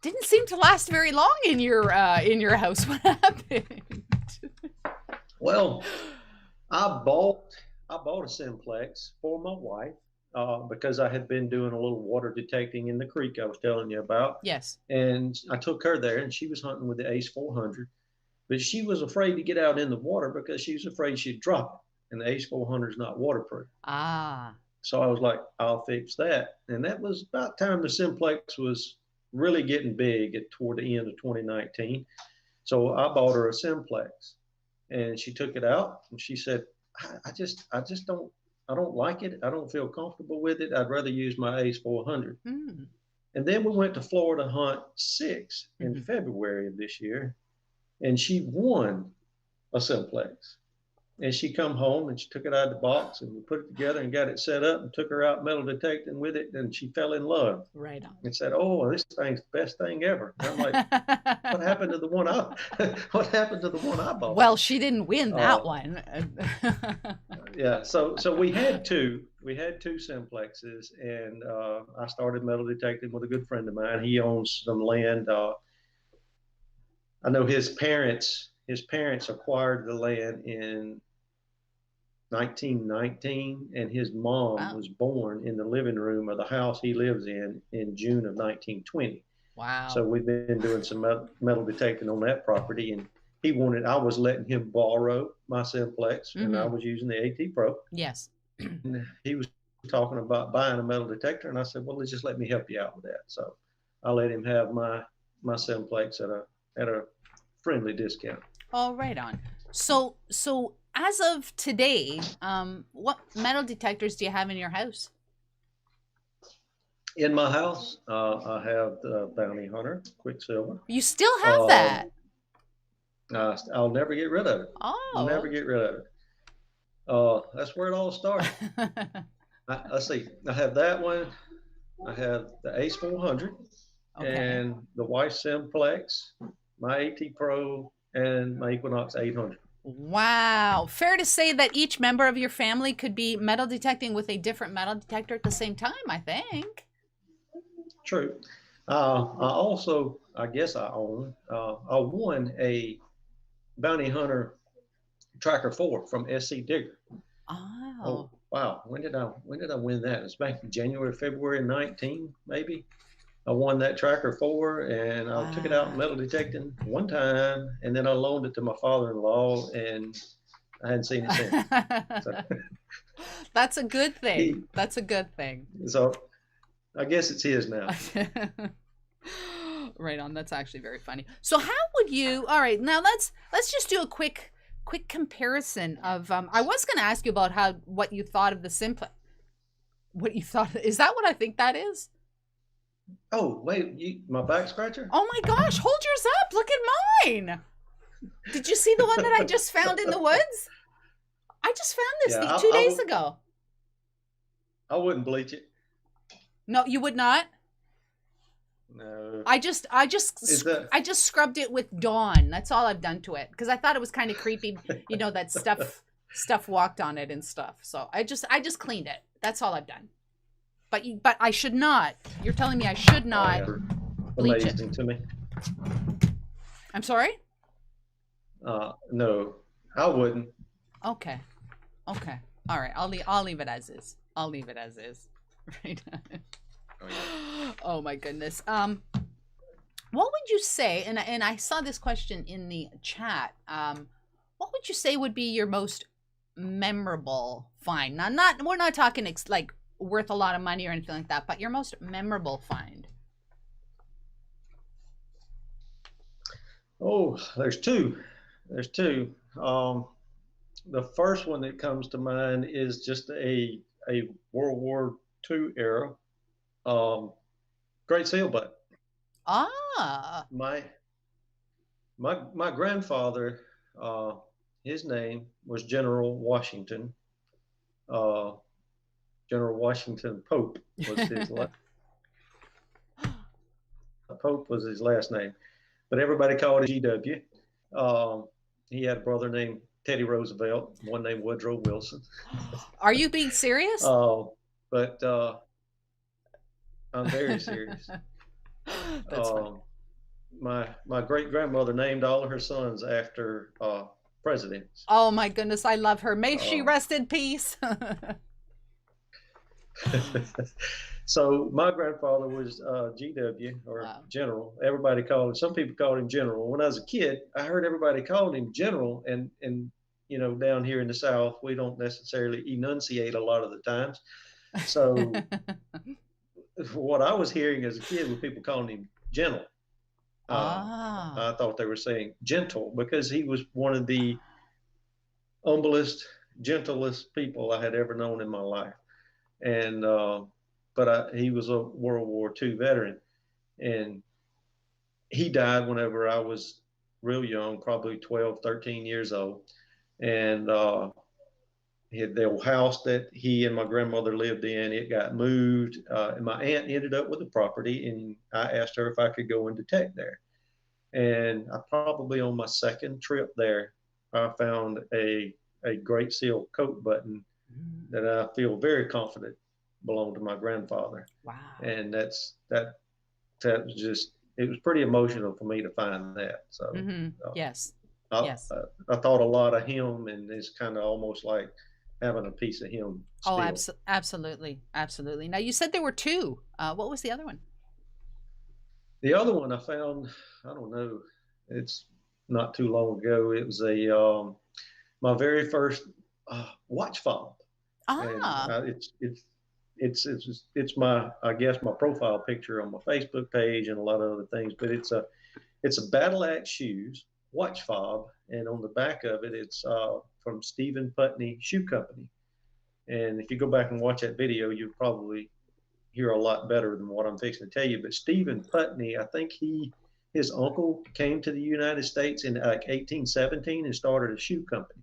Didn't seem to last very long in your house. What happened? Well, I bought a simplex for my wife because I had been doing a little water detecting in the creek I was telling you about. Yes. And I took her there, and she was hunting with the Ace 400. but she was afraid to get out in the water because she was afraid she'd drop it. And the Ace 400 is not waterproof. Ah. So I was like, I'll fix that. And that was about time the Simplex was really getting big toward the end of 2019. So I bought her a Simplex, and she took it out and she said, I just don't like it. I don't feel comfortable with it. I'd rather use my Ace 400. Mm. And then we went to Florida Hunt 6 in February of this year, and she won a Simplex. And she come home and she took it out of the box and we put it together and got it set up and took her out metal detecting with it, and she fell in love. Right on. And said, "Oh, this thing's the best thing ever." And I'm like, "What happened to the one I? What happened to the one I bought?" Well, she didn't win that one. Yeah. So we had two. We had two Simplexes, and I started metal detecting with a good friend of mine. He owns some land. I know his parents acquired the land in 1919, and his mom was born in the living room of the house he lives in June of 1920. Wow. So we've been doing some metal detecting on that property, and I was letting him borrow my Simplex, and I was using the AT Pro. Yes. And he was talking about buying a metal detector, and I said, well, just let me help you out with that. So I let him have my Simplex at a friendly discount. Oh, right on. So as of today, what metal detectors do you have in your house? In my house, I have the Bounty Hunter Quicksilver. You still have that? I'll never get rid of it. Oh. I'll never get rid of it. That's where it all started. Let's see. I have that one. I have the Ace 400 and the Weiss Simplex, my AT Pro, and my Equinox 800. Wow. Fair to say that each member of your family could be metal detecting with a different metal detector at the same time, I think. True. I guess I won a Bounty Hunter Tracker 4 from SC Digger. Oh. Wow. When did I win that? It was back in January, February 19, maybe. I won that Tracker 4, and I took it out metal detecting one time, and then I loaned it to my father-in-law, and I hadn't seen it since. So, that's a good thing. That's a good thing. So I guess it's his now. Right on. That's actually very funny. So how would you, all right, now let's just do a quick comparison of, I was going to ask you about what you thought of the Simplex. What you thought, is that what I think that is? Oh, wait, my back scratcher? Oh my gosh, hold yours up. Look at mine. Did you see the one that I just found in the woods? I just found this thing 2 days ago. I wouldn't bleach it. No, you would not? No. I just scrubbed it with Dawn. That's all I've done to it, because I thought it was kind of creepy, you know, that stuff walked on it and stuff. So I just cleaned it. That's all I've done. But I should not. You're telling me I should not bleach it. Amazing to me. I'm sorry? No, I wouldn't. Okay. All right. I'll leave it as is. I'll leave it as is. Right. Oh my goodness. What would you say? And I saw this question in the chat. What would you say would be your most memorable find? Now, we're not talking like worth a lot of money or anything like that, but your most memorable find. Oh, there's two. The first one that comes to mind is just a World War II era great seal butt. Ah. My grandfather, his name was General Washington. General Washington Pope was his Pope was his last name, but everybody called him GW. He had a brother named Teddy Roosevelt, one named Woodrow Wilson. Are you being serious? But I'm very serious. That's funny. My great grandmother named all of her sons after presidents. Oh my goodness, I love her. May she rest in peace. So my grandfather was GW, or Wow. General. Everybody called him. Some people called him General. When I was a kid, I heard everybody calling him General, and you know, down here in the South, we don't necessarily enunciate a lot of the times. So what I was hearing as a kid was people calling him Gentle. I thought they were saying gentle because he was one of the humblest, gentlest people I had ever known in my life. And but he was a World War II veteran, and he died whenever I was real young, probably 12, 13 years old. And the old house that he and my grandmother lived in, it got moved, and my aunt ended up with the property, and I asked her if I could go and detect there. And I probably on my second trip there, I found a Great Seal coat button that I feel very confident belonged to my grandfather. Wow. And that was just, it was pretty emotional for me to find that. So Yes. I thought a lot of him, and it's kind of almost like having a piece of him still. Oh, absolutely. Absolutely. Now, you said there were two. What was the other one? The other one I found, I don't know, it's not too long ago. It was a my very first watch fob. And it's my, I guess, my profile picture on my Facebook page and a lot of other things. But it's a Battle Axe Shoes watch fob, and on the back of it, it's from Stephen Putney Shoe Company. And if you go back and watch that video, you'll probably hear a lot better than what I'm fixing to tell you. But Stephen Putney, I think his uncle came to the United States in like 1817 and started a shoe company.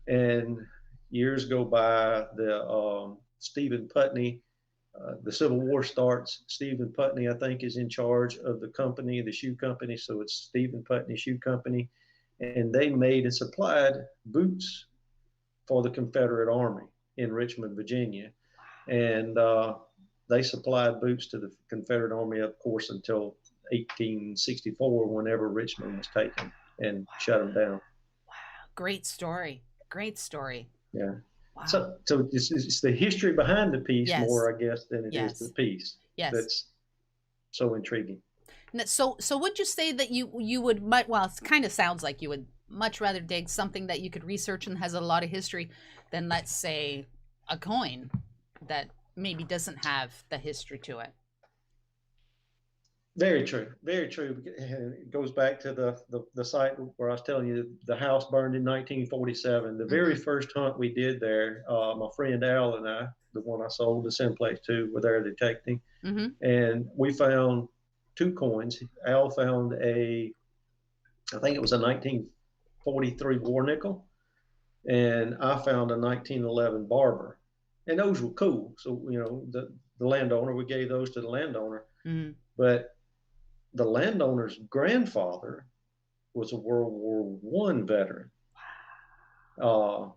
And years go by, the Stephen Putney, the Civil War starts. Stephen Putney, I think, is in charge of the company, the shoe company. So it's Stephen Putney Shoe Company. And they made and supplied boots for the Confederate Army in Richmond, Virginia. And they supplied boots to the Confederate Army, of course, until 1864, whenever Richmond was taken and shut them down. Wow. Great story. Great story. Yeah. Wow. So it's the history behind the piece more, I guess, than it is the piece. Yes. That's so intriguing. So would you say that you would, well, it kind of sounds like you would much rather dig something that you could research and has a lot of history than, let's say, a coin that maybe doesn't have the history to it? Very true. Very true. It goes back to the site where I was telling you the house burned in 1947. The very first hunt we did there, my friend Al and I, the one I sold the SMITHS to, were there detecting. And we found two coins. Al found I think it was a 1943 war nickel, and I found a 1911 barber. And those were cool. So, you know, the landowner, we gave those to the landowner. But the landowner's grandfather was a World War I veteran. I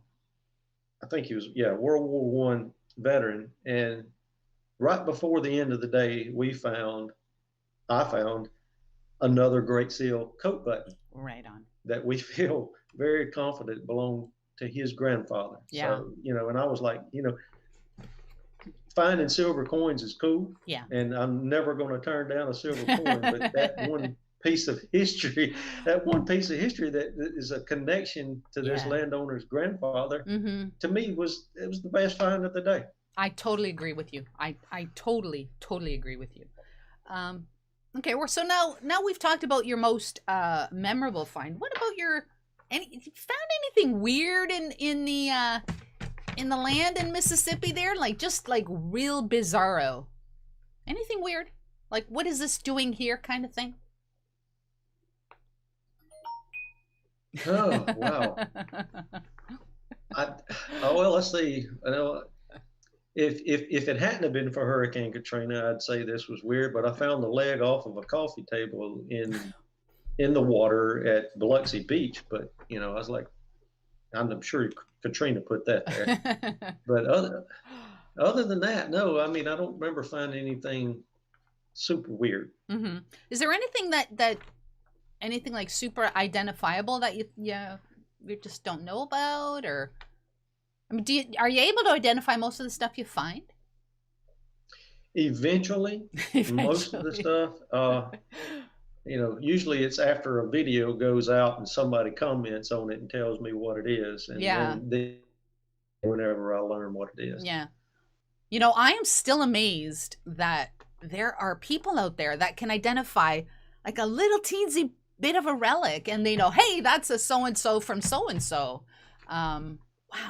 think he was, World War I veteran. And right before the end of the day, I found another Great Seal coat button. Right on. That we feel very confident belonged to his grandfather. Yeah. So, you know, and I was like, you know, finding silver coins is cool. Yeah. And I'm never going to turn down a silver coin, but that one piece of history, that is a connection to this landowner's grandfather, to me was the best find of the day. I totally agree with you. I totally agree with you. Okay, so now we've talked about your most memorable find. What about you found anything weird in the land in Mississippi there? Just real bizarro. Anything weird? Like, what is this doing here kind of thing? Oh, wow. Well, let's see. I know if it hadn't have been for Hurricane Katrina, I'd say this was weird, but I found the leg off of a coffee table in the water at Biloxi Beach. But, you know, I was like, I'm sure Katrina put that there. But other than that, no. I mean, I don't remember finding anything super weird. Is there anything that anything like super identifiable that you just don't know about? Or, I mean, are you able to identify most of the stuff you find? Eventually, most of the stuff, usually it's after a video goes out and somebody comments on it and tells me what it is, and Yeah. then whenever I learn what it is. Yeah. I am still amazed that there are people out there that can identify like a little teensy bit of a relic, and they know, hey, that's a so-and-so from so-and-so. Wow,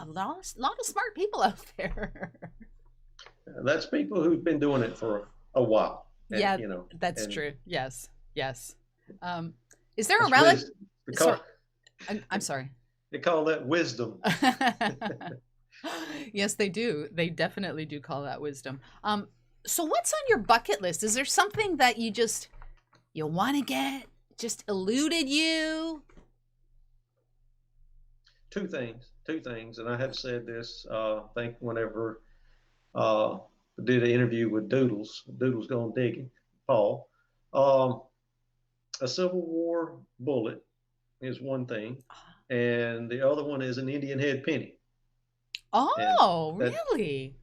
a lot of smart people out there. That's people who've been doing it for a while. And, Yeah, that's and true. Yes. Is there a relic? I'm sorry. They call that wisdom. Yes, they do. They definitely do call that wisdom. So what's on your bucket list? Is there something that you want to get, just eluded you? Two things, and I have said this, I think whenever I did an interview with Doodles Gone Digging, Paul. A Civil War bullet is one thing, and the other one is an Indian head penny. Oh, really?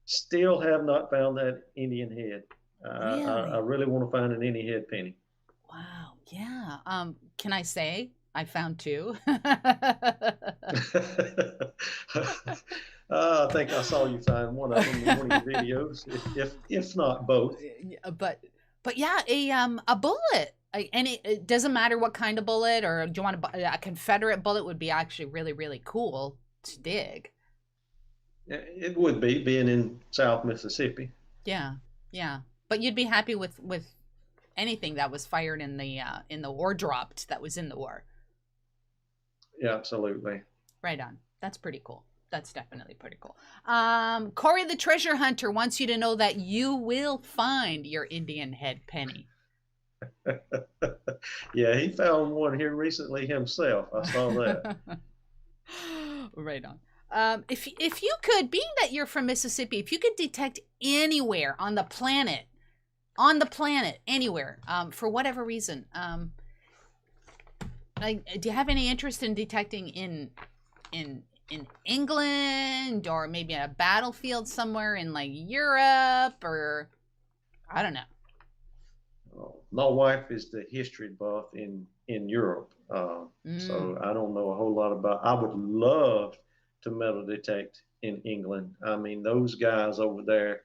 Still have not found that Indian head. Really? I really want to find an Indian head penny. Wow. Yeah. Can I say I found two? I think I saw you find one of them in one of your videos, if not both. But yeah, a bullet. And it doesn't matter what kind of bullet, or do you want a Confederate bullet would be actually really, really cool to dig. It would be, being in South Mississippi. Yeah. But you'd be happy with anything that was fired in the war, dropped that was in the war. Yeah, absolutely. Right on. That's pretty cool. That's definitely pretty cool. Corey the Treasure Hunter wants you to know that you will find your Indian head penny. Yeah, he found one here recently himself. I saw that. Right on. If you could, being that you're from Mississippi, if you could detect anywhere on the planet, anywhere, for whatever reason, do you have any interest in detecting in England, or maybe a battlefield somewhere in like Europe, or I don't know? My wife is the history buff in Europe, so I don't know a whole lot about. I would love to metal detect in England. I mean, those guys over there,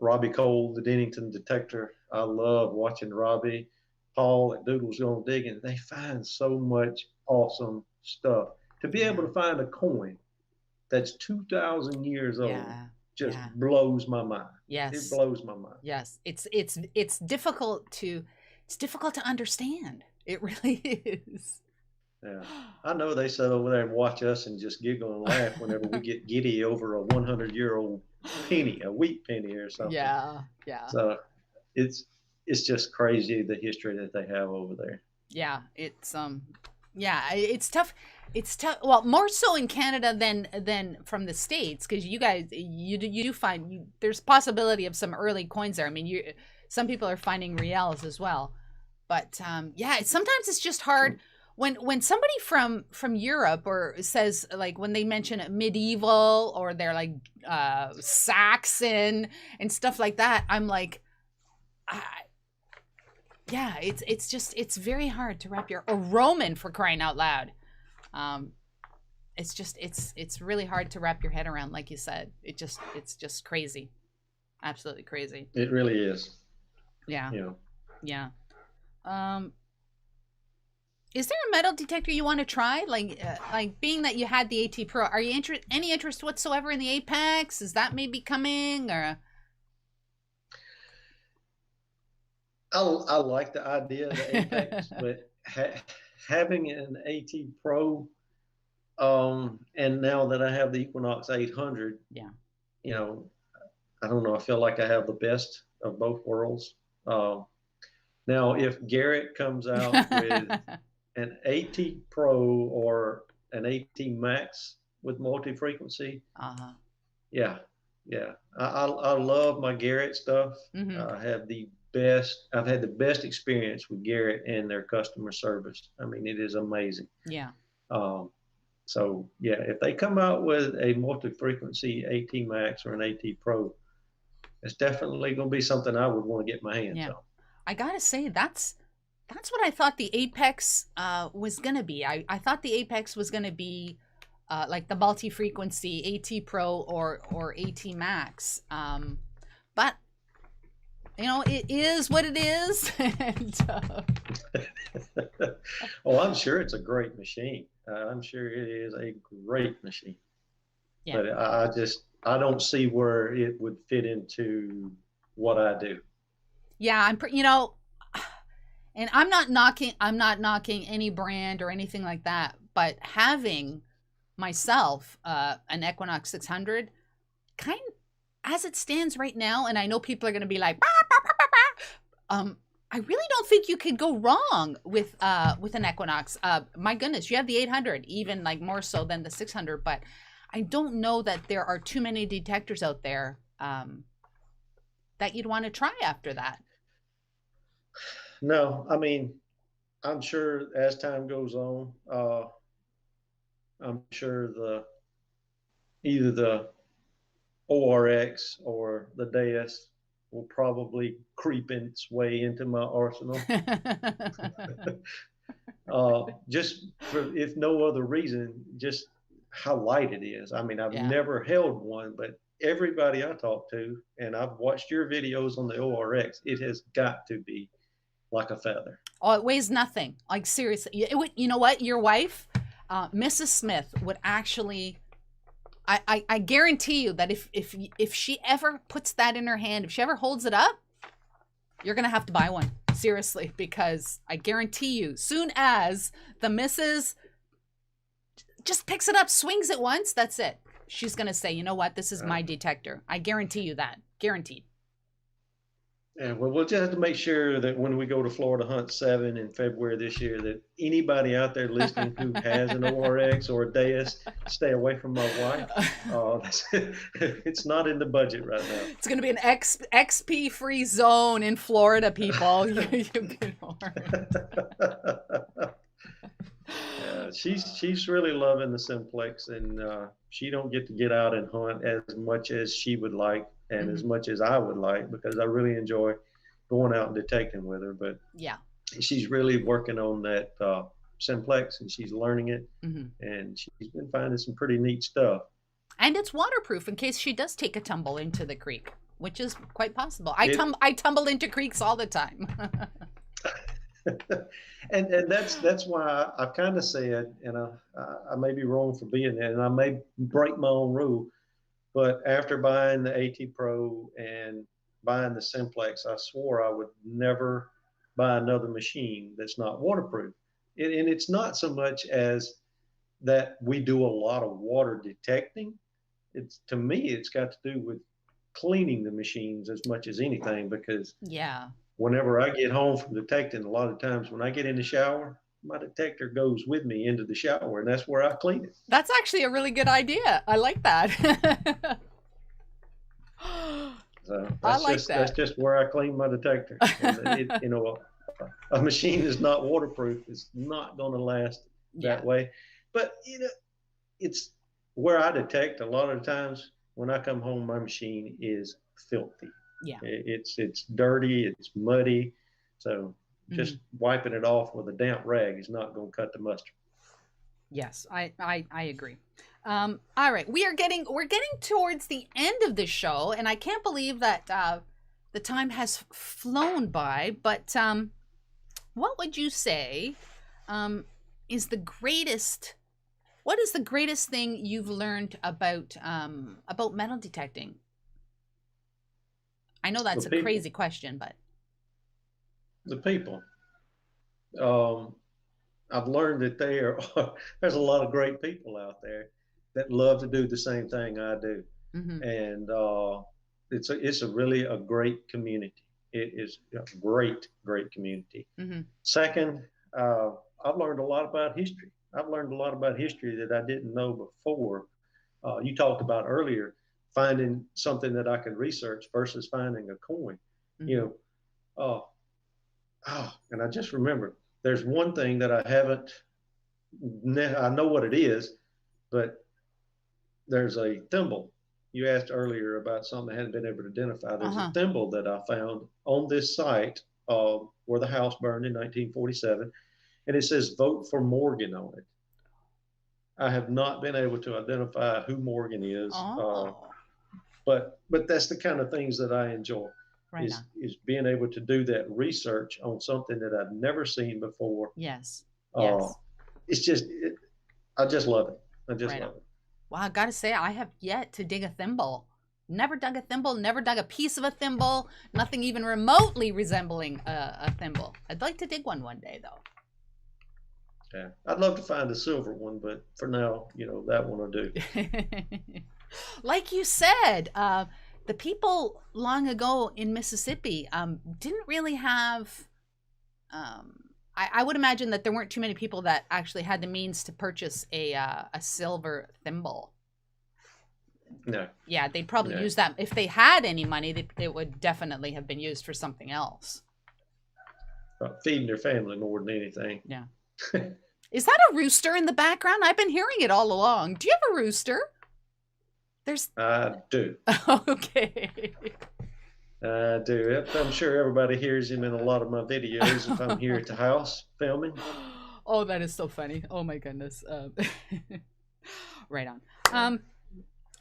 Robbie Cole, the Dennington detector. I love watching Robbie, Paul at Doodles Gone Digging. They find so much awesome stuff. To be able to find a coin that's 2,000 years old just blows my mind. Yes, it blows my mind. Yes, it's difficult to understand. It really is. Yeah, I know they sit over there and watch us and just giggle and laugh whenever we get giddy over a 100-year-old penny, a wheat penny or something. Yeah. So it's just crazy, the history that they have over there. Yeah, it's tough. It's tough. Well, more so in Canada than from the States, because you guys, you do find there's possibility of some early coins there. I mean, some people are finding reals as well, but sometimes it's just hard when somebody from Europe or says, like, when they mention medieval, or they're like Saxon and stuff like that. I'm like, it's very hard to wrap or Roman, for crying out loud. It's really hard to wrap your head around, like you said. It's just crazy. Absolutely crazy. It really is. Yeah. Is there a metal detector you want to try? Like being that you had the AT Pro, are you any interest whatsoever in the Apex? Is that maybe coming, or? I like the idea of the Apex, but having an AT Pro, and now that I have the Equinox 800, I don't know. I feel like I have the best of both worlds. Now, if Garrett comes out with an AT Pro or an AT Max with multi-frequency, I love my Garrett stuff. I have I've had the best experience with Garrett and their customer service. I mean, it is amazing. Yeah. So yeah, if they come out with a multi-frequency AT Max or an AT Pro, it's definitely going to be something I would want to get my hands on. I gotta say, that's what I thought the Apex was gonna be. I thought the Apex was gonna be like the multi-frequency AT Pro or AT Max. But you know, it is what it is. And, oh, I'm sure it's a great machine. I'm sure it is a great machine. Yeah. But I don't see where it would fit into what I do. Yeah, you know, and I'm not knocking any brand or anything like that, but having myself an Equinox 600 kind as it stands right now, and I know people are going to be like, bah, bah, bah, bah, bah. I really don't think you could go wrong with an Equinox. My goodness, you have the 800, even like more so than the 600, but I don't know that there are too many detectors out there that you'd want to try after that. No, I mean, I'm sure as time goes on, I'm sure either the ORX or the Deus will probably creep its way into my arsenal. Just for, if no other reason, just how light it is. I mean, I've never held one, but everybody I talk to, and I've watched your videos on the ORX, it has got to be like a feather. Oh, it weighs nothing. Like seriously, you know what? Your wife, Mrs. Smith, would actually. I guarantee you that if she ever puts that in her hand, if she ever holds it up, you're gonna have to buy one. Seriously, because I guarantee you, soon as the missus just picks it up, swings it once, that's it. She's gonna say, you know what, this is my detector. I guarantee you that. Guaranteed. Yeah, well, we'll just have to make sure that when we go to Florida Hunt 7 in February this year, that anybody out there listening who has an ORX or a Deus, stay away from my wife. It's not in the budget right now. It's going to be an XP free zone in Florida, people. You've been she's really loving the Simplex, and she don't get out and hunt as much as she would like. And as much as I would like, because I really enjoy going out and detecting with her. But yeah, she's really working on that Simplex, and she's learning it, and she's been finding some pretty neat stuff. And it's waterproof in case she does take a tumble into the creek, which is quite possible. I tumble into creeks all the time. and that's why I kind of said, and I may be wrong for being there, and I may break my own rule. But after buying the AT Pro and buying the Simplex, I swore I would never buy another machine that's not waterproof. And it's not so much as that we do a lot of water detecting. To me, it's got to do with cleaning the machines as much as anything, because whenever I get home from detecting, a lot of times when I get in the shower, my detector goes with me into the shower, and that's where I clean it. That's actually a really good idea. I like that. So that's just where I clean my detector. A machine is not waterproof. It's not going to last that way. But it's where I detect. A lot of the times when I come home, my machine is filthy. Yeah, it's dirty. It's muddy. So just wiping it off with a damp rag is not going to cut the mustard. Yes, I agree. All right, we're getting towards the end of this show, and I can't believe that the time has flown by. But what would you say is the greatest? What is the greatest thing you've learned about metal detecting? I know that's a crazy question, but the people. I've learned that there's a lot of great people out there that love to do the same thing I do, and it's really a great community. It is a great community. Second, I've learned a lot about history. I've learned a lot about history that I didn't know before. You talked about earlier finding something that I can research versus finding a coin. And I just remembered there's one thing that I know what it is, but there's a thimble. You asked earlier about something I hadn't been able to identify. There's a thimble that I found on this site where the house burned in 1947, and it says "Vote for Morgan" on it. I have not been able to identify who Morgan is, but that's the kind of things that I enjoy. Right is being able to do that research on something that I've never seen before. Yes. It's just, I just love it. I just love it. Well, I gotta say, I have yet to dig a thimble. Never dug a thimble, never dug a piece of a thimble, nothing even remotely resembling a thimble. I'd like to dig one day, though. Yeah, I'd love to find a silver one, but for now, that one will do. Like you said, the people long ago in Mississippi didn't really have, I would imagine that there weren't too many people that actually had the means to purchase a silver thimble. No. Yeah, they'd probably use that. If they had any money, it would definitely have been used for something else. Feeding their family more than anything. Yeah. Is that a rooster in the background? I've been hearing it all along. Do you have a rooster? I do. Okay. I do. I'm sure everybody hears him in a lot of my videos if I'm here at the house filming. Oh, that is so funny. Oh my goodness. Right on.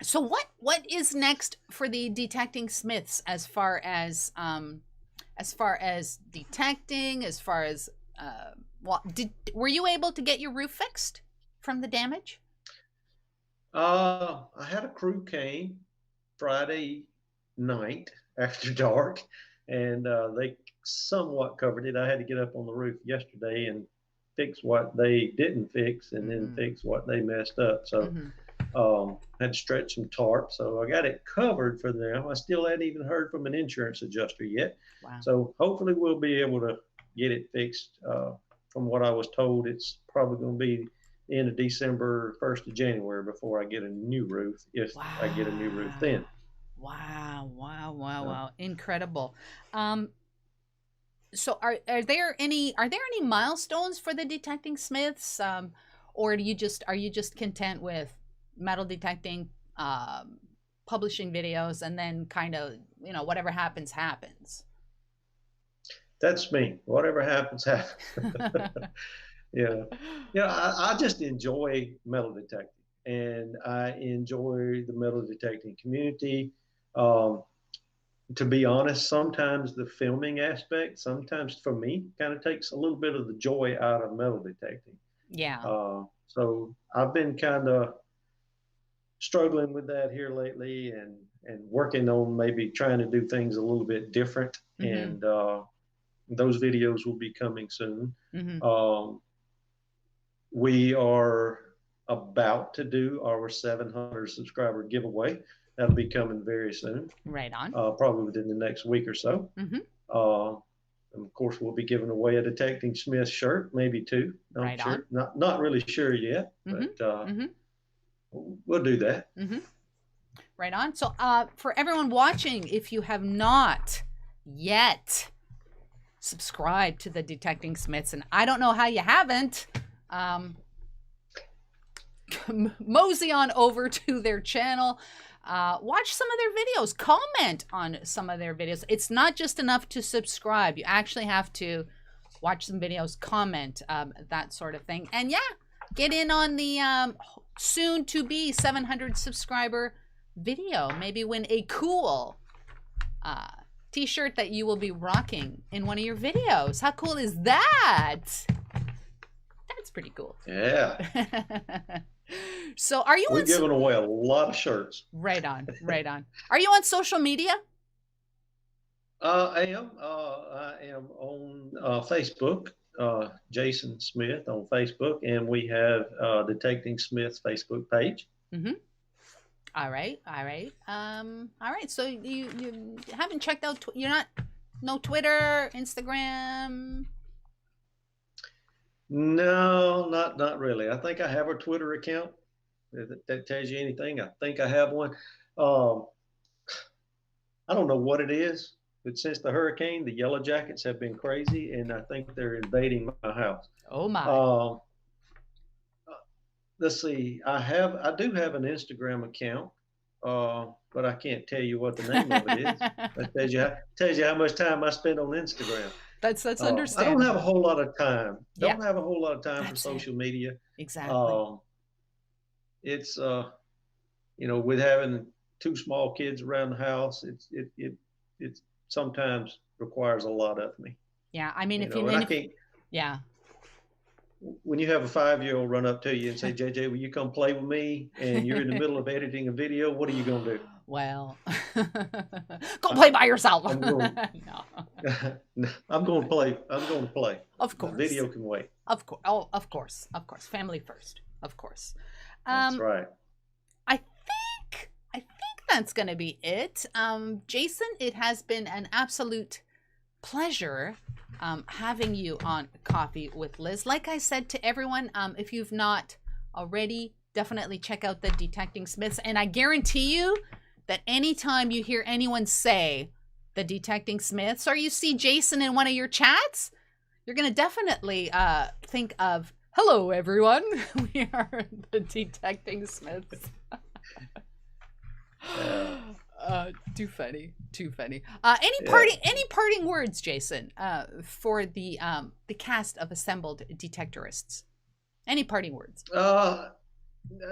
So what is next for the Detecting Smiths as far as detecting, as far as were you able to get your roof fixed from the damage? I had a crew came Friday night after dark, and they somewhat covered it. I had to get up on the roof yesterday and fix what they didn't fix, and then fix what they messed up. So had to stretch some tarp. So I got it covered for them. I still hadn't even heard from an insurance adjuster yet. Wow. So hopefully we'll be able to get it fixed. From what I was told, it's probably going to be the end of December, 1st of January before I get a new roof, if I get a new roof then. Wow. Incredible. So are there any milestones for the Detecting Smiths, or are you just content with metal detecting, publishing videos, and then kind of, whatever happens? That's me. Whatever happens, happens. Yeah. I just enjoy metal detecting, and I enjoy the metal detecting community. To be honest, sometimes the filming aspect, sometimes for me, kind of takes a little bit of the joy out of metal detecting. Yeah. So I've been kind of struggling with that here lately, and working on maybe trying to do things a little bit different. And those videos will be coming soon. We are about to do our 700 subscriber giveaway. That'll be coming very soon. Right on. Probably within the next week or so. And of course, we'll be giving away a Detecting Smith shirt, maybe two. Right sure. on. Not really sure yet, but we'll do that. Right on. So for everyone watching, if you have not yet subscribed to the Detecting Smiths, and I don't know how you haven't, mosey on over to their channel, watch some of their videos, comment on some of their videos. It's not just enough to subscribe. You actually have to watch some videos, comment, that sort of thing. And yeah, get in on the soon to be 700 subscriber video. Maybe win a cool t-shirt that you will be rocking in one of your videos. How cool is that? That's pretty cool. Yeah. So are you We're giving away a lot of shirts. Right on. Are you on social media? I am on Facebook, Jason Smith on Facebook, and we have Detecting Smith's Facebook page. All right. So you haven't checked out, no Twitter, Instagram? No, not really. I think I have a Twitter account. If that tells you anything, I think I have one. I don't know what it is, but since the hurricane, the Yellow Jackets have been crazy, and I think they're invading my house. Oh my. let's see. I do have an Instagram account, but I can't tell you what the name of it is. That tells you how much time I spend on Instagram. That's I don't have a understandable. whole lot of time. Yeah. Don't have a whole lot of time for That's it. social media. Exactly. It's with having two small kids around the house, it sometimes requires a lot of me. Yeah, I mean, yeah. When you have a 5-year-old run up to you and say, JJ, will you come play with me? And you're in the middle of editing a video, what are you going to do? Well, go play by yourself. I'm going, No. I'm going to play. I'm going to play. Of course. The video can wait. Of course. Oh, of course. Of course. Family first. Of course. That's right. I think that's going to be it. Jason, it has been an absolute pleasure having you on Coffee with Liz. Like I said to everyone, if you've not already, definitely check out the Detecting Smiths. And I guarantee you that anytime you hear anyone say the Detecting Smiths or you see Jason in one of your chats, you're going to definitely think of, hello, everyone. We are the Detecting Smiths. Too funny. Any parting words, Jason, for the cast of assembled detectorists? Any parting words?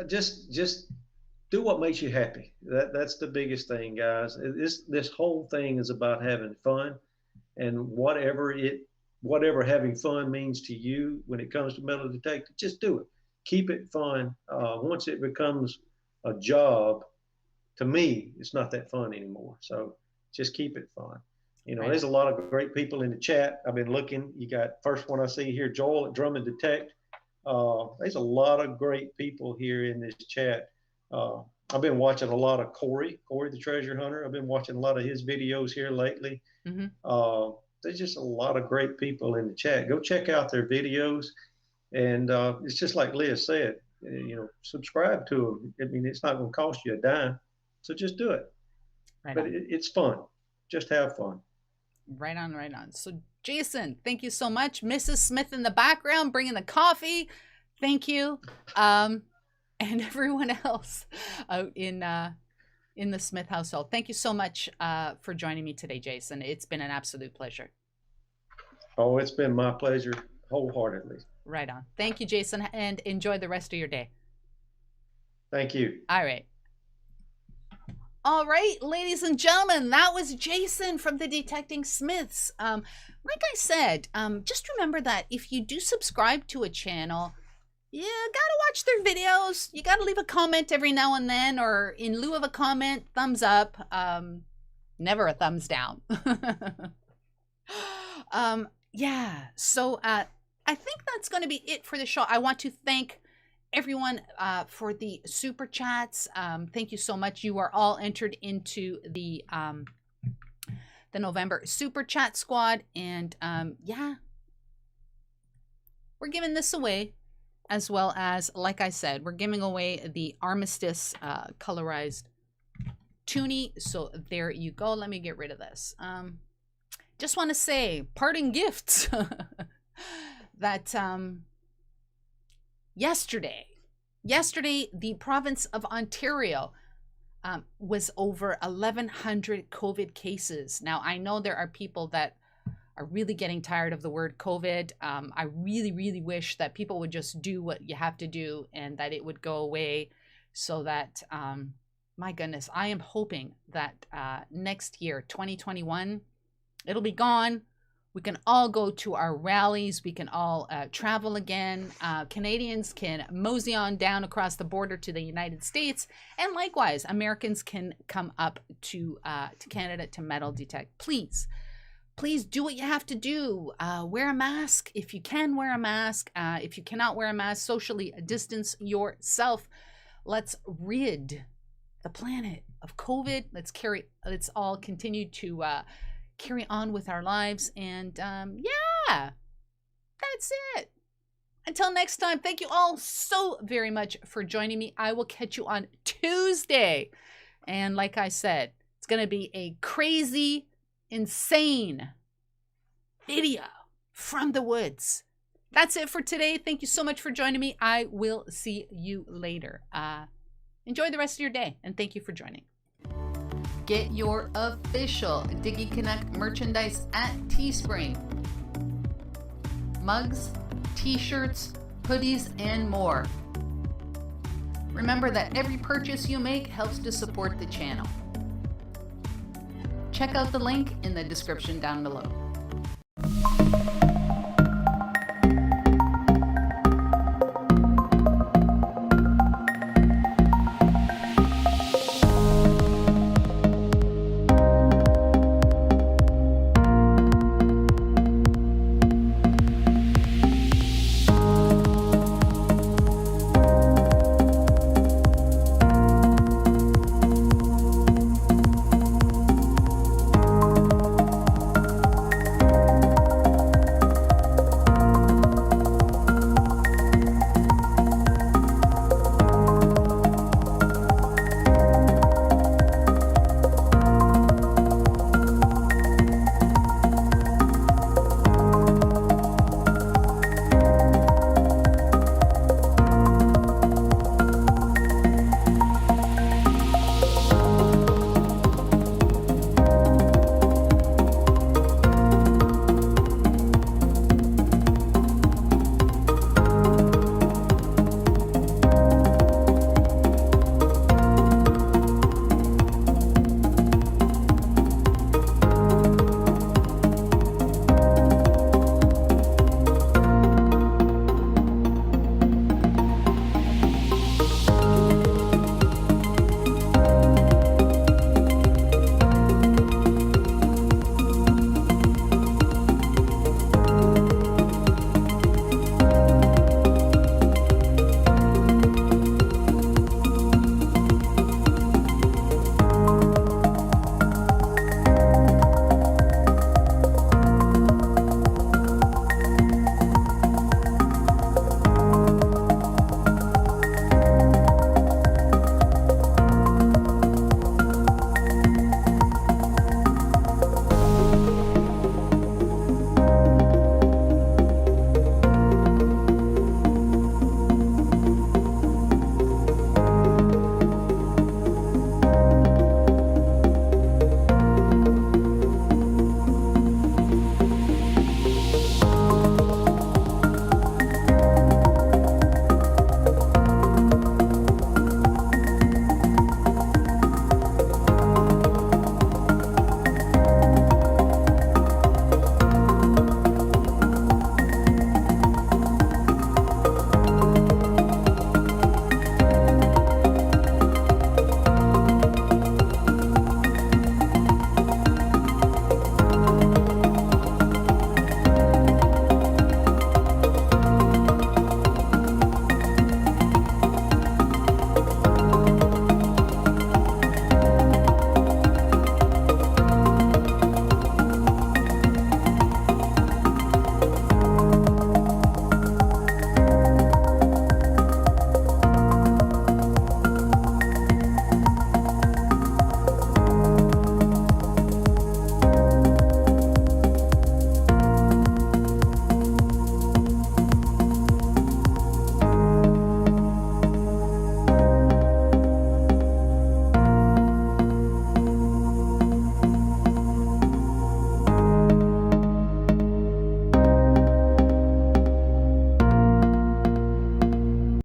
Just do what makes you happy. That's the biggest thing, guys. This whole thing is about having fun, and whatever having fun means to you when it comes to metal detecting, just do it. Keep it fun. Once it becomes a job, to me, it's not that fun anymore. So just keep it fun. Right. There's a lot of great people in the chat. I've been looking. You got first one I see here, Joel at Drum and Detect. There's a lot of great people here in this chat. I've been watching a lot of Corey the treasure hunter. I've been watching a lot of his videos here lately. Mm-hmm. There's just a lot of great people in the chat. Go check out their videos. And it's just like Liz said, subscribe to them. I mean, it's not going to cost you a dime. So just do it. Right, but it's fun. Just have fun. Right on. So Jason, thank you so much. Mrs. Smith in the background bringing the coffee. Thank you. And everyone else out in the Smith household. Thank you so much for joining me today, Jason. It's been an absolute pleasure. Oh, it's been my pleasure wholeheartedly. Right on. Thank you, Jason, and enjoy the rest of your day. Thank you. All right, ladies and gentlemen, that was Jason from the Detecting Smiths. Like I said, just remember that if you do subscribe to a channel, you gotta watch their videos. You gotta leave a comment every now and then, or in lieu of a comment, thumbs up. Never a thumbs down. Yeah, so I think that's going to be it for the show. I want to thank everyone for the super chats. Thank you so much. You are all entered into the November super chat squad, and yeah, we're giving this away, as well as, like I said, we're giving away the Armistice colorized toonie. So there you go. Let me get rid of this. Just want to say parting gifts that yesterday the province of Ontario was over 1,100 COVID cases. Now, I know there are people that are really getting tired of the word COVID. I really wish that people would just do what you have to do and that it would go away, so that my goodness, I am hoping that next year, 2021, it'll be gone. We can all go to our rallies. We can all travel again. Canadians can mosey on down across the border to the United States. And likewise, Americans can come up to Canada to metal detect. Please do what you have to do. Wear a mask if you can wear a mask. If you cannot wear a mask, socially distance yourself. Let's rid the planet of COVID. Let's all continue to carry on with our lives, and yeah, that's it. Until next time, thank you all so very much for joining me. I will catch you on Tuesday, and like I said, it's gonna be a crazy, insane video from the woods That's it for today. Thank you so much for joining me. I will see you later. Enjoy the rest of your day, and thank you for joining. Get your official Diggy Connect merchandise at Teespring. Mugs, t-shirts, hoodies, and more. Remember that every purchase you make helps to support the channel. Check out the link in the description down below.